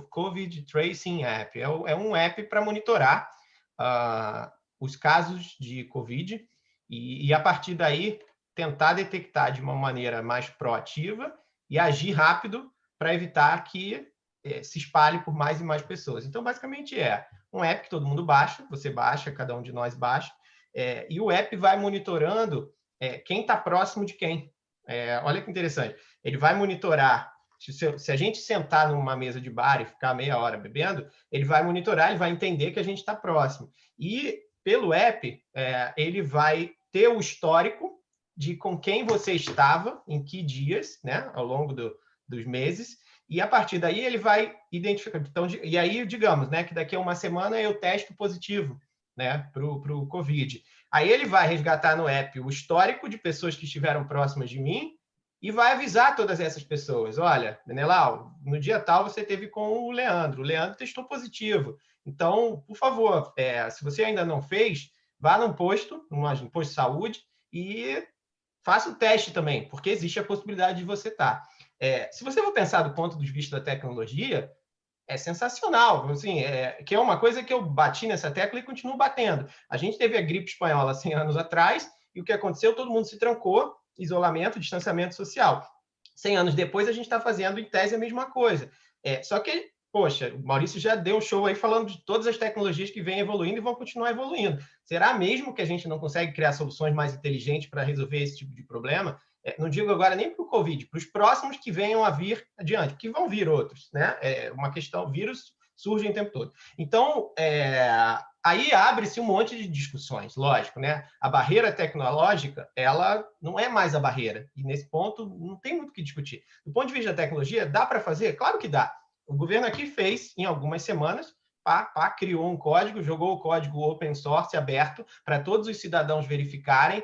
COVID Tracing App. É um app para monitorar os casos de COVID e, a partir daí, tentar detectar de uma maneira mais proativa e agir rápido para evitar que se espalhe por mais e mais pessoas. Então, basicamente, é um app que todo mundo baixa, você baixa, cada um de nós baixa, e o app vai monitorando quem está próximo de quem. Olha que interessante. Ele vai monitorar, se a gente sentar numa mesa de bar e ficar meia hora bebendo, ele vai monitorar, ele vai entender que a gente está próximo. E, pelo app, ele vai ter o histórico de com quem você estava, em que dias, né, ao longo dos meses, e, a partir daí, ele vai identificar. Então, e aí, digamos, né, que daqui a uma semana eu testo positivo, né, para o COVID. Aí ele vai resgatar no app o histórico de pessoas que estiveram próximas de mim e vai avisar todas essas pessoas. Olha, Menelau, no dia tal você teve com o Leandro testou positivo. Então, por favor, se você ainda não fez, vá num posto de saúde e faça o teste também, porque existe a possibilidade de você estar. Se você for pensar do ponto de vista da tecnologia, é sensacional, assim, que é uma coisa que eu bati nessa tecla e continuo batendo. A gente teve a gripe espanhola 100 anos atrás, e o que aconteceu? Todo mundo se trancou, isolamento, distanciamento social. 100 anos depois, a gente está fazendo, em tese, a mesma coisa. Só que, poxa, o Maurício já deu um show aí falando de todas as tecnologias que vêm evoluindo e vão continuar evoluindo. Será mesmo que a gente não consegue criar soluções mais inteligentes para resolver esse tipo de problema? não digo agora nem para o Covid, para os próximos que venham a vir adiante, porque vão vir outros, né? É uma questão, vírus surge o tempo todo. Então, aí abre-se um monte de discussões, lógico, né? A barreira tecnológica, ela não é mais a barreira, e nesse ponto não tem muito o que discutir. Do ponto de vista da tecnologia, dá para fazer? Claro que dá. O governo aqui fez, em algumas semanas, criou um código, jogou o código open source aberto para todos os cidadãos verificarem,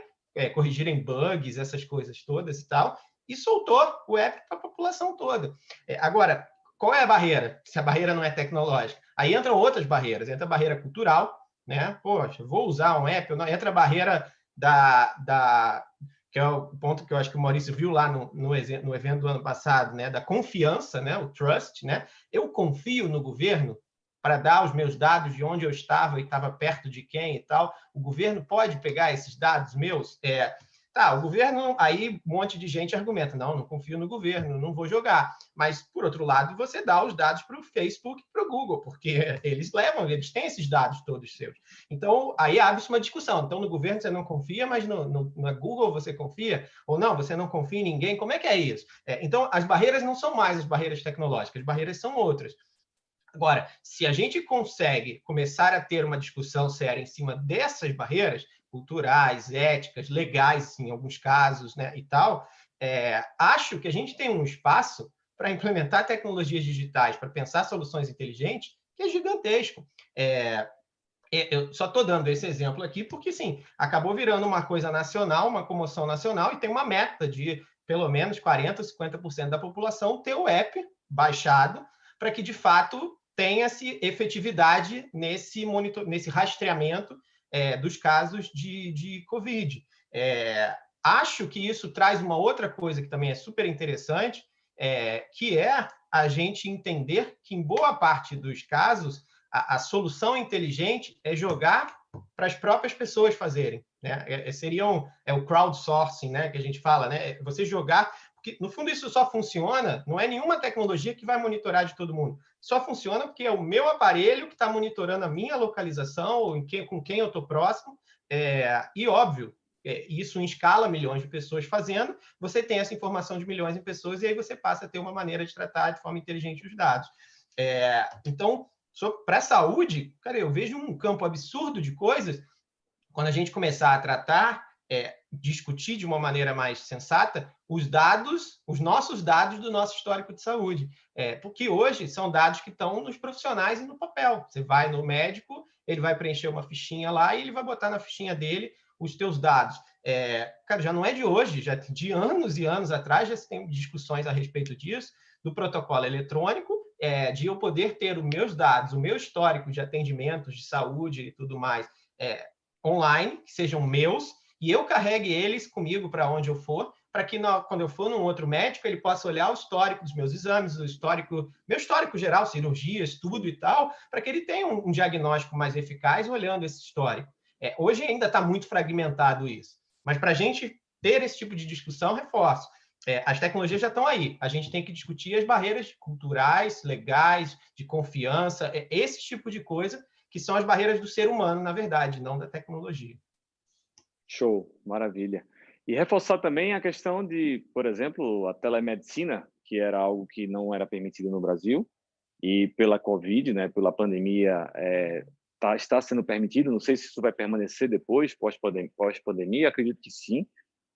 corrigirem bugs, essas coisas todas e tal, e soltou o app para a população toda. Agora, qual é a barreira? Se a barreira não é tecnológica. Aí entram outras barreiras. Entra a barreira cultural, né? Poxa, vou usar um app. Não. Entra a barreira que é o ponto que eu acho que o Maurício viu lá no evento do ano passado, né? Da confiança, né? O trust, né? Eu confio no governo para dar os meus dados de onde eu estava e estava perto de quem e tal. O governo pode pegar esses dados meus? O governo, aí um monte de gente argumenta, não confio no governo, não vou jogar. Mas, por outro lado, você dá os dados para o Facebook e para o Google, porque eles têm esses dados todos seus. Então, aí abre-se uma discussão. Então, no governo você não confia, mas na Google você confia? Ou não, você não confia em ninguém? Como é que é isso? Então, as barreiras não são mais as barreiras tecnológicas, as barreiras são outras. Agora, se a gente consegue começar a ter uma discussão séria em cima dessas barreiras, culturais, éticas, legais, em alguns casos, né, e tal, acho que a gente tem um espaço para implementar tecnologias digitais, para pensar soluções inteligentes, que é gigantesco. Eu só estou dando esse exemplo aqui porque, sim, acabou virando uma coisa nacional, uma comoção nacional, e tem uma meta de pelo menos 40%, 50% da população ter o app baixado para que, de fato, tenha-se efetividade nesse rastreamento dos casos de Covid. Acho que isso traz uma outra coisa que também é super interessante, que é a gente entender que, em boa parte dos casos, a solução inteligente é jogar para as próprias pessoas fazerem, né? O crowdsourcing, né, que a gente fala, né? Você jogar, porque no fundo isso só funciona, não é nenhuma tecnologia que vai monitorar de todo mundo. Só funciona porque é o meu aparelho que está monitorando a minha localização, ou com quem eu estou próximo, e óbvio, isso em escala, milhões de pessoas fazendo, você tem essa informação de milhões de pessoas e aí você passa a ter uma maneira de tratar de forma inteligente os dados. Então, para a saúde, cara, eu vejo um campo absurdo de coisas quando a gente começar a tratar, discutir de uma maneira mais sensata os nossos dados do nosso histórico de saúde. Porque hoje são dados que estão nos profissionais e no papel. Você vai no médico, ele vai preencher uma fichinha lá e ele vai botar na fichinha dele os teus dados. Cara, já não é de hoje, já de anos e anos atrás já se tem discussões a respeito disso, do protocolo eletrônico, de eu poder ter os meus dados, o meu histórico de atendimentos, de saúde e tudo mais, online, que sejam meus, e eu carregue eles comigo para onde eu for, para que quando eu for num outro médico, ele possa olhar o histórico dos meus exames, meu histórico geral, cirurgias, tudo e tal, para que ele tenha um diagnóstico mais eficaz olhando esse histórico. Hoje ainda está muito fragmentado isso, mas para a gente ter esse tipo de discussão, reforço. As tecnologias já estão aí. A gente tem que discutir as barreiras culturais, legais, de confiança, esse tipo de coisa, que são as barreiras do ser humano, na verdade, não da tecnologia. Show, maravilha. E reforçar também a questão de, por exemplo, a telemedicina, que era algo que não era permitido no Brasil, e pela Covid, né, pela pandemia, está sendo permitido. Não sei se isso vai permanecer depois, pós-pandemia, acredito que sim.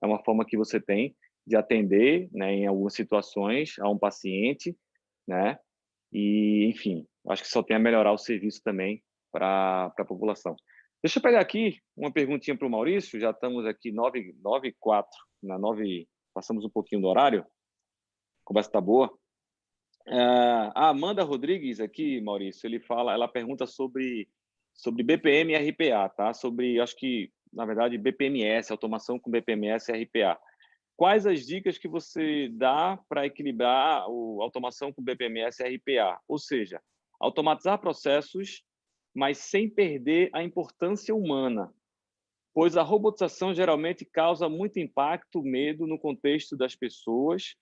É uma forma que você tem de atender, né, em algumas situações, a um paciente, né? E, enfim, acho que só tem a melhorar o serviço também para a população. Deixa eu pegar aqui uma perguntinha para o Maurício. Já estamos aqui 9h04, passamos um pouquinho do horário. A conversa está boa. A Amanda Rodrigues aqui, Maurício, ela pergunta sobre BPM e RPA, tá? Acho que, na verdade, BPMS, automação com BPMS e RPA. Quais as dicas que você dá para equilibrar a automação com BPMS e RPA? Ou seja, automatizar processos, mas sem perder a importância humana, pois a robotização geralmente causa muito impacto, medo no contexto das pessoas.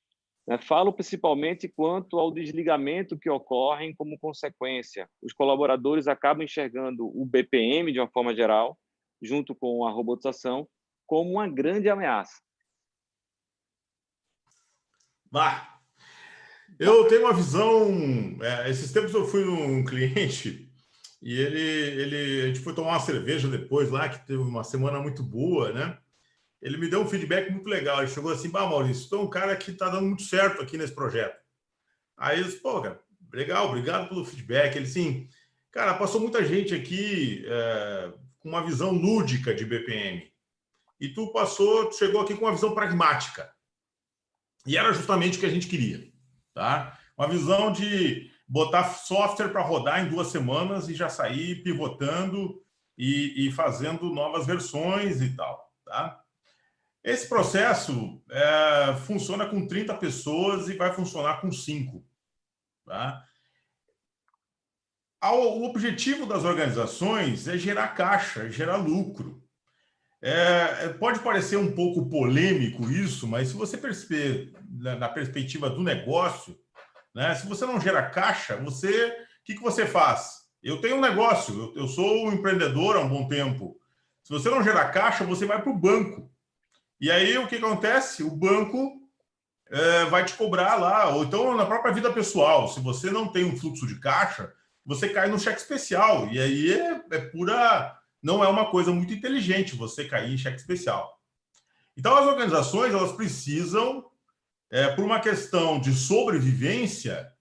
Falo principalmente quanto ao desligamento que ocorre como consequência. Os colaboradores acabam enxergando o BPM, de uma forma geral, junto com a robotização, como uma grande ameaça. Vá. Eu tenho uma visão... esses tempos eu fui num cliente e a gente foi tomar uma cerveja depois lá, que teve uma semana muito boa, né? Ele me deu um feedback muito legal. Ele chegou assim, Maurício, tu é um cara que está dando muito certo aqui nesse projeto. Aí eu disse, pô, cara, legal, obrigado pelo feedback. Ele, sim, cara, passou muita gente aqui com uma visão lúdica de BPM. E tu chegou aqui com uma visão pragmática. E era justamente o que a gente queria, tá? Uma visão de botar software para rodar em 2 semanas e já sair pivotando e fazendo novas versões e tal, tá? Esse processo funciona com 30 pessoas e vai funcionar com 5. Tá? O objetivo das organizações é gerar caixa, gerar lucro. Pode parecer um pouco polêmico isso, mas se você perceber na perspectiva do negócio, né, se você não gera caixa, o que você faz? Eu tenho um negócio, eu sou um empreendedor há um bom tempo. Se você não gerar caixa, você vai para o banco. E aí, o que acontece? O banco vai te cobrar lá, ou então na própria vida pessoal. Se você não tem um fluxo de caixa, você cai no cheque especial. E aí não é uma coisa muito inteligente você cair em cheque especial. Então, as organizações elas precisam, por uma questão de sobrevivência,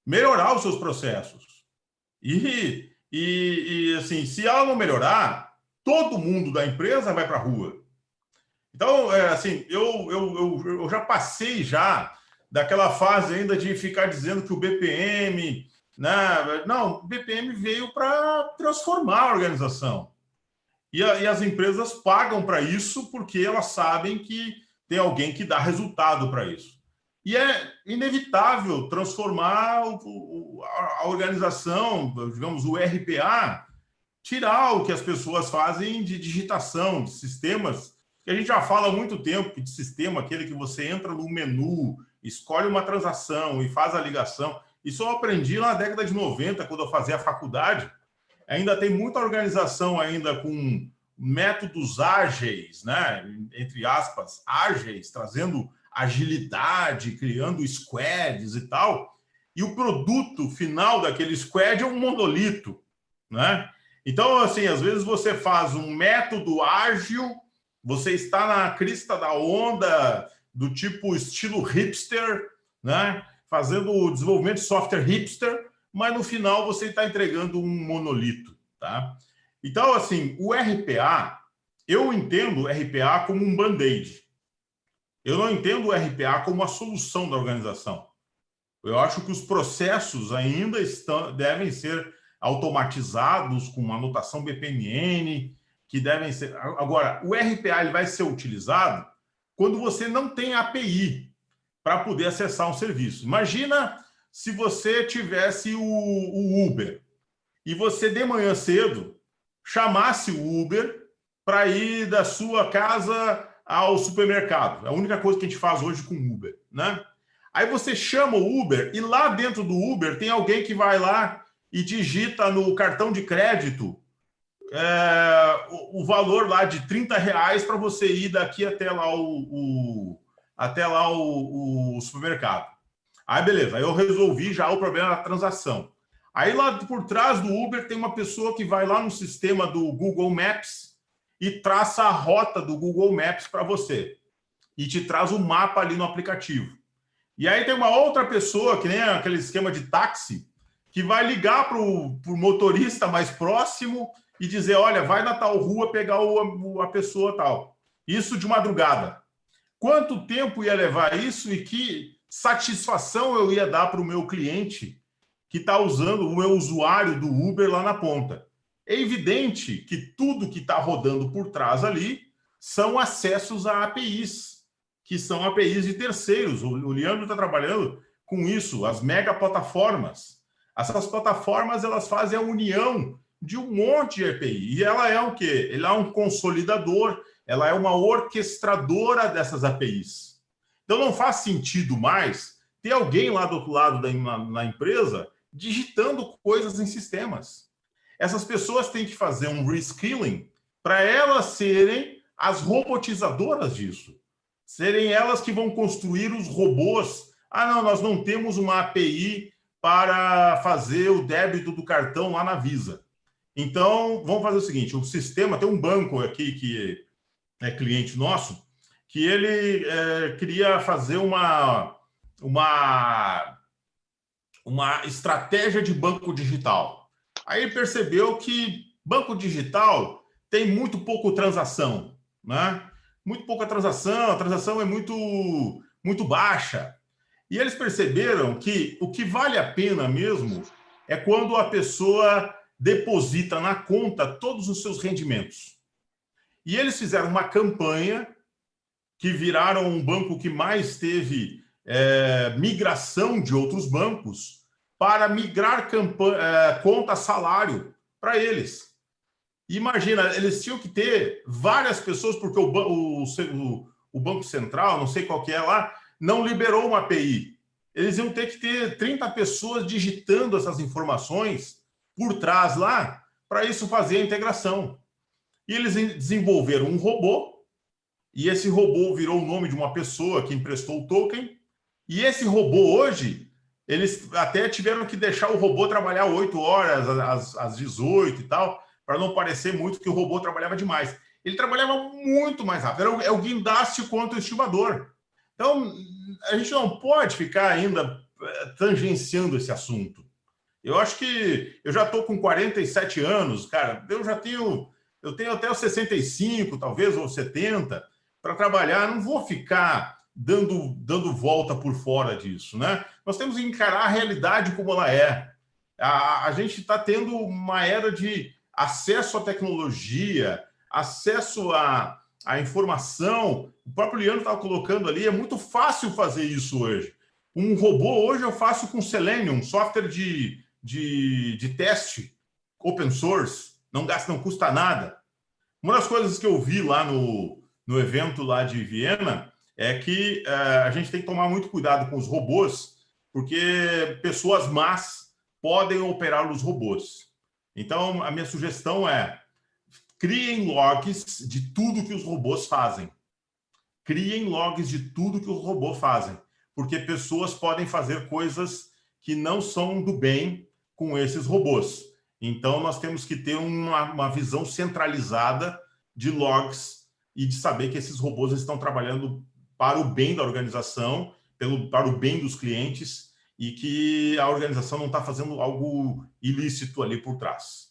melhorar os seus processos. E assim, se ela não melhorar, todo mundo da empresa vai para a rua. Então, assim, eu já passei daquela fase ainda de ficar dizendo que o BPM... Né? Não, o BPM veio para transformar a organização. E as empresas pagam para isso porque elas sabem que tem alguém que dá resultado para isso. E é inevitável transformar a organização, digamos, o RPA, tirar o que as pessoas fazem de digitação, de sistemas, que a gente já fala há muito tempo, que de sistema, aquele que você entra no menu, escolhe uma transação e faz a ligação. Isso eu aprendi na década de 90, quando eu fazia a faculdade. Ainda tem muita organização ainda com métodos ágeis, né? Entre aspas, ágeis, trazendo agilidade, criando squads e tal. E o produto final daquele squad é um monolito, né? Então, assim, às vezes você faz um método ágil, você está na crista da onda do tipo estilo hipster, né? Fazendo o desenvolvimento de software hipster, mas no final você está entregando um monolito, tá? Então, assim, o RPA, eu entendo o RPA como um band-aid. Eu não entendo o RPA como a solução da organização. Eu acho que os processos ainda devem ser automatizados com uma anotação BPMN, que devem ser... Agora, o RPA ele vai ser utilizado quando você não tem API para poder acessar um serviço. Imagina se você tivesse o Uber e você, de manhã cedo, chamasse o Uber para ir da sua casa ao supermercado. É a única coisa que a gente faz hoje com o Uber, né? Aí você chama o Uber e lá dentro do Uber tem alguém que vai lá e digita no cartão de crédito o valor lá de R$30 para você ir daqui até lá o supermercado. Aí, beleza. Aí eu resolvi já o problema da transação. Aí lá por trás do Uber tem uma pessoa que vai lá no sistema do Google Maps e traça a rota do Google Maps para você. E te traz o mapa ali no aplicativo. E aí tem uma outra pessoa, que nem aquele esquema de táxi, que vai ligar para o motorista mais próximo e dizer, olha, vai na tal rua pegar a pessoa tal. Isso de madrugada. Quanto tempo ia levar isso e que satisfação eu ia dar para o meu cliente que está usando o meu usuário do Uber lá na ponta? É evidente que tudo que está rodando por trás ali são acessos a APIs, que são APIs de terceiros. O Leandro está trabalhando com isso, as mega plataformas. Essas plataformas elas fazem a união de um monte de API. E ela é o quê? Ela é um consolidador, ela é uma orquestradora dessas APIs. Então não faz sentido mais ter alguém lá do outro lado na empresa digitando coisas em sistemas. Essas pessoas têm que fazer um reskilling para elas serem as robotizadoras disso. Serem elas que vão construir os robôs Ah, não, nós não temos uma API para fazer o débito do cartão lá na Visa. Então, vamos fazer o seguinte, o sistema, tem um banco aqui que é cliente nosso, que ele queria fazer uma estratégia de banco digital. Aí ele percebeu que banco digital tem muito pouco transação, né? Muito pouca transação, a transação é muito baixa. E eles perceberam que o que vale a pena mesmo é quando a pessoa deposita na conta todos os seus rendimentos. E eles fizeram uma campanha que viraram um banco que mais teve migração de outros bancos para migrar conta salário para eles. Imagina, eles tinham que ter várias pessoas, porque o Banco Central, não sei qual que é lá, não liberou uma API. Eles iam ter que ter 30 pessoas digitando essas informações por trás lá, para isso fazer a integração. E eles desenvolveram um robô, e esse robô virou o nome de uma pessoa que emprestou o token, e esse robô hoje, eles até tiveram que deixar o robô trabalhar 8 horas, às 18 e tal, para não parecer muito que o robô trabalhava demais. Ele trabalhava muito mais rápido, é o guindaste contra o estivador. Então, a gente não pode ficar ainda tangenciando esse assunto. Eu acho que eu já estou com 47 anos, cara, eu tenho até os 65, talvez, ou 70, para trabalhar, não vou ficar dando volta por fora disso, né? Nós temos que encarar a realidade como ela é. A gente está tendo uma era de acesso à tecnologia, acesso à informação. O próprio Leandro estava colocando ali, é muito fácil fazer isso hoje. Um robô hoje eu faço com Selenium, software de teste open source, não custa nada. Uma das coisas que eu vi lá no evento lá de Viena é que a gente tem que tomar muito cuidado com os robôs, porque pessoas más podem operar os robôs. Então, a minha sugestão é: criem logs de tudo que os robôs fazem. Criem logs de tudo que os robôs fazem, porque pessoas podem fazer coisas que não são do bem com esses robôs. Então, nós temos que ter uma visão centralizada de logs e de saber que esses robôs estão trabalhando para o bem da organização, para o bem dos clientes, e que a organização não está fazendo algo ilícito ali por trás.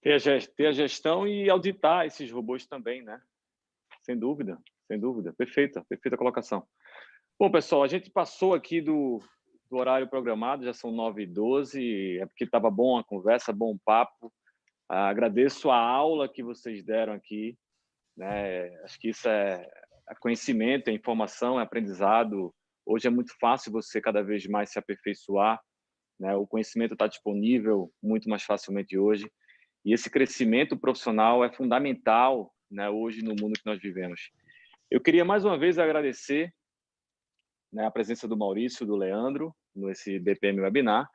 Ter a gestão e auditar esses robôs também, né? Sem dúvida, sem dúvida. Perfeita colocação. Bom, pessoal, a gente passou aqui do horário programado, já são 9h12, é porque estava bom a conversa, bom papo. Agradeço a aula que vocês deram aqui, né? Acho que isso é conhecimento, é informação, é aprendizado. Hoje é muito fácil você cada vez mais se aperfeiçoar, né? O conhecimento está disponível muito mais facilmente hoje. E esse crescimento profissional é fundamental, né, hoje no mundo que nós vivemos. Eu queria mais uma vez agradecer, né, a presença do Maurício, do Leandro, nesse BPM Webinar,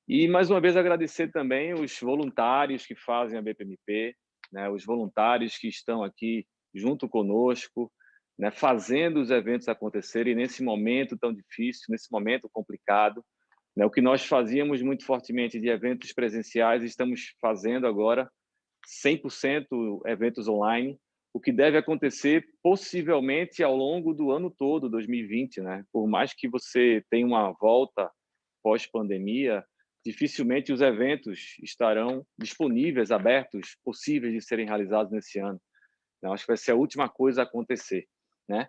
e mais uma vez agradecer também os voluntários que fazem a BPMP, né, os voluntários que estão aqui junto conosco, né, fazendo os eventos acontecerem nesse momento tão difícil, nesse momento complicado. O que nós fazíamos muito fortemente de eventos presenciais, estamos fazendo agora 100% eventos online, o que deve acontecer possivelmente ao longo do ano todo, 2020, né? Por mais que você tenha uma volta pós-pandemia, dificilmente os eventos estarão disponíveis, abertos, possíveis de serem realizados nesse ano. Eu acho que vai ser a última coisa a acontecer, né?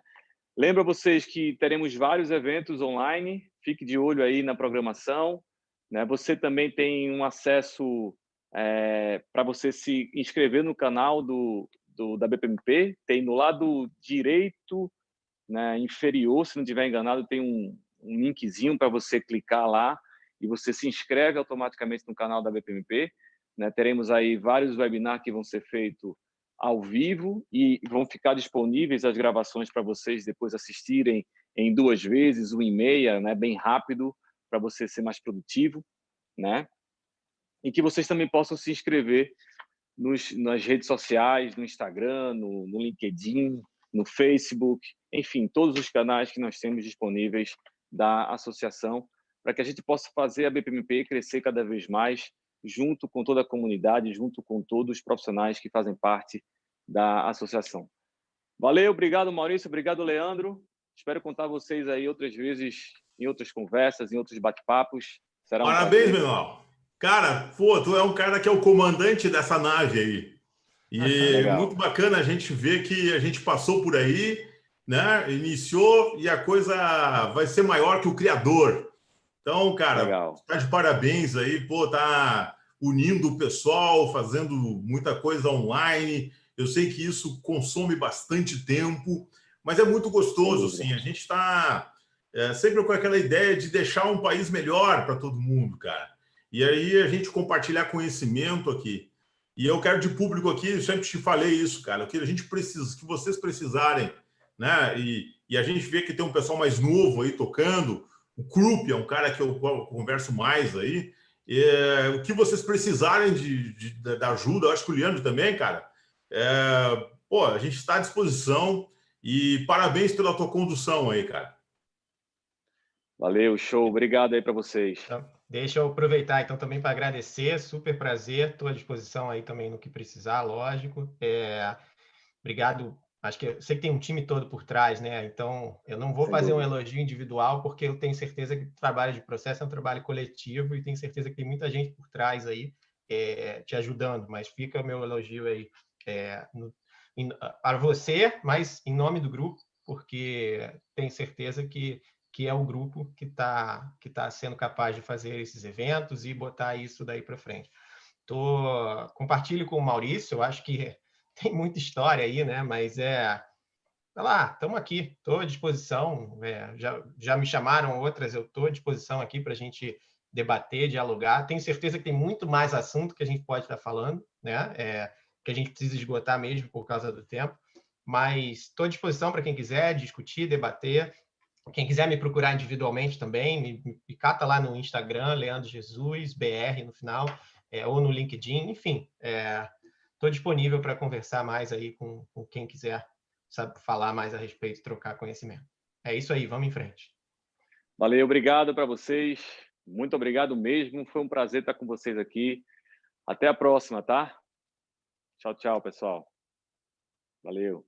Lembro a vocês que teremos vários eventos online, fique de olho aí na programação, né? Você também tem um acesso para você se inscrever no canal da BPMP, tem no lado direito, né, inferior, se não estiver enganado, tem um linkzinho para você clicar lá e você se inscreve automaticamente no canal da BPMP, né? Teremos aí vários webinars que vão ser feitos ao vivo e vão ficar disponíveis as gravações para vocês depois assistirem em 2 vezes, 1h30, né? Bem rápido, para você ser mais produtivo, né? E que vocês também possam se inscrever nas redes sociais, no Instagram, no LinkedIn, no Facebook, enfim, todos os canais que nós temos disponíveis da associação, para que a gente possa fazer a BPMP crescer cada vez mais, junto com toda a comunidade, junto com todos os profissionais que fazem parte da associação. Valeu, obrigado, Maurício, obrigado, Leandro. Espero contar vocês aí outras vezes, em outras conversas, em outros bate-papos. Será um Parabéns, prazer. Menor. Cara, pô, tu é um cara que é o comandante dessa nave aí. E muito bacana a gente ver que a gente passou por aí, né? Iniciou e a coisa vai ser maior que o criador. Então, cara, tá de parabéns aí, pô, tá unindo o pessoal, fazendo muita coisa online. Eu sei que isso consome bastante tempo, mas é muito gostoso, sim. A gente está sempre com aquela ideia de deixar um país melhor para todo mundo, cara. E aí a gente compartilhar conhecimento aqui. E eu quero de público aqui, eu sempre te falei isso, cara, o que a gente precisa, que vocês precisarem, né? E a gente vê que tem um pessoal mais novo aí tocando. O Krupp é um cara que eu converso mais aí. O que vocês precisarem da ajuda, eu acho que o Leandro também, cara. Pô, a gente está à disposição e parabéns pela tua condução aí, cara. Valeu, show. Obrigado aí para vocês. Então, deixa eu aproveitar então também para agradecer, super prazer, estou à disposição aí também no que precisar, lógico. Obrigado. Acho que eu sei que tem um time todo por trás, né? Então, eu não vou fazer um elogio individual, porque eu tenho certeza que o trabalho de processo é um trabalho coletivo e tenho certeza que tem muita gente por trás aí te ajudando. Mas fica o meu elogio aí para você, mas em nome do grupo, porque tenho certeza que é o grupo que tá sendo capaz de fazer esses eventos e botar isso daí para frente. Compartilho com o Maurício, eu acho que tem muita história aí, né? Mas tá lá, estamos aqui, estou à disposição. Já me chamaram outras, eu estou à disposição aqui para a gente debater, dialogar. Tenho certeza que tem muito mais assunto que a gente pode estar falando, né? Que a gente precisa esgotar mesmo por causa do tempo. Mas estou à disposição para quem quiser discutir, debater. Quem quiser me procurar individualmente também, me cata lá no Instagram, Leandro Jesus, BR no final, ou no LinkedIn, enfim. Estou disponível para conversar mais aí com quem quiser, sabe, falar mais a respeito, trocar conhecimento. É isso aí, vamos em frente. Valeu, obrigado para vocês. Muito obrigado mesmo. Foi um prazer estar com vocês aqui. Até a próxima, tá? Tchau, tchau, pessoal. Valeu.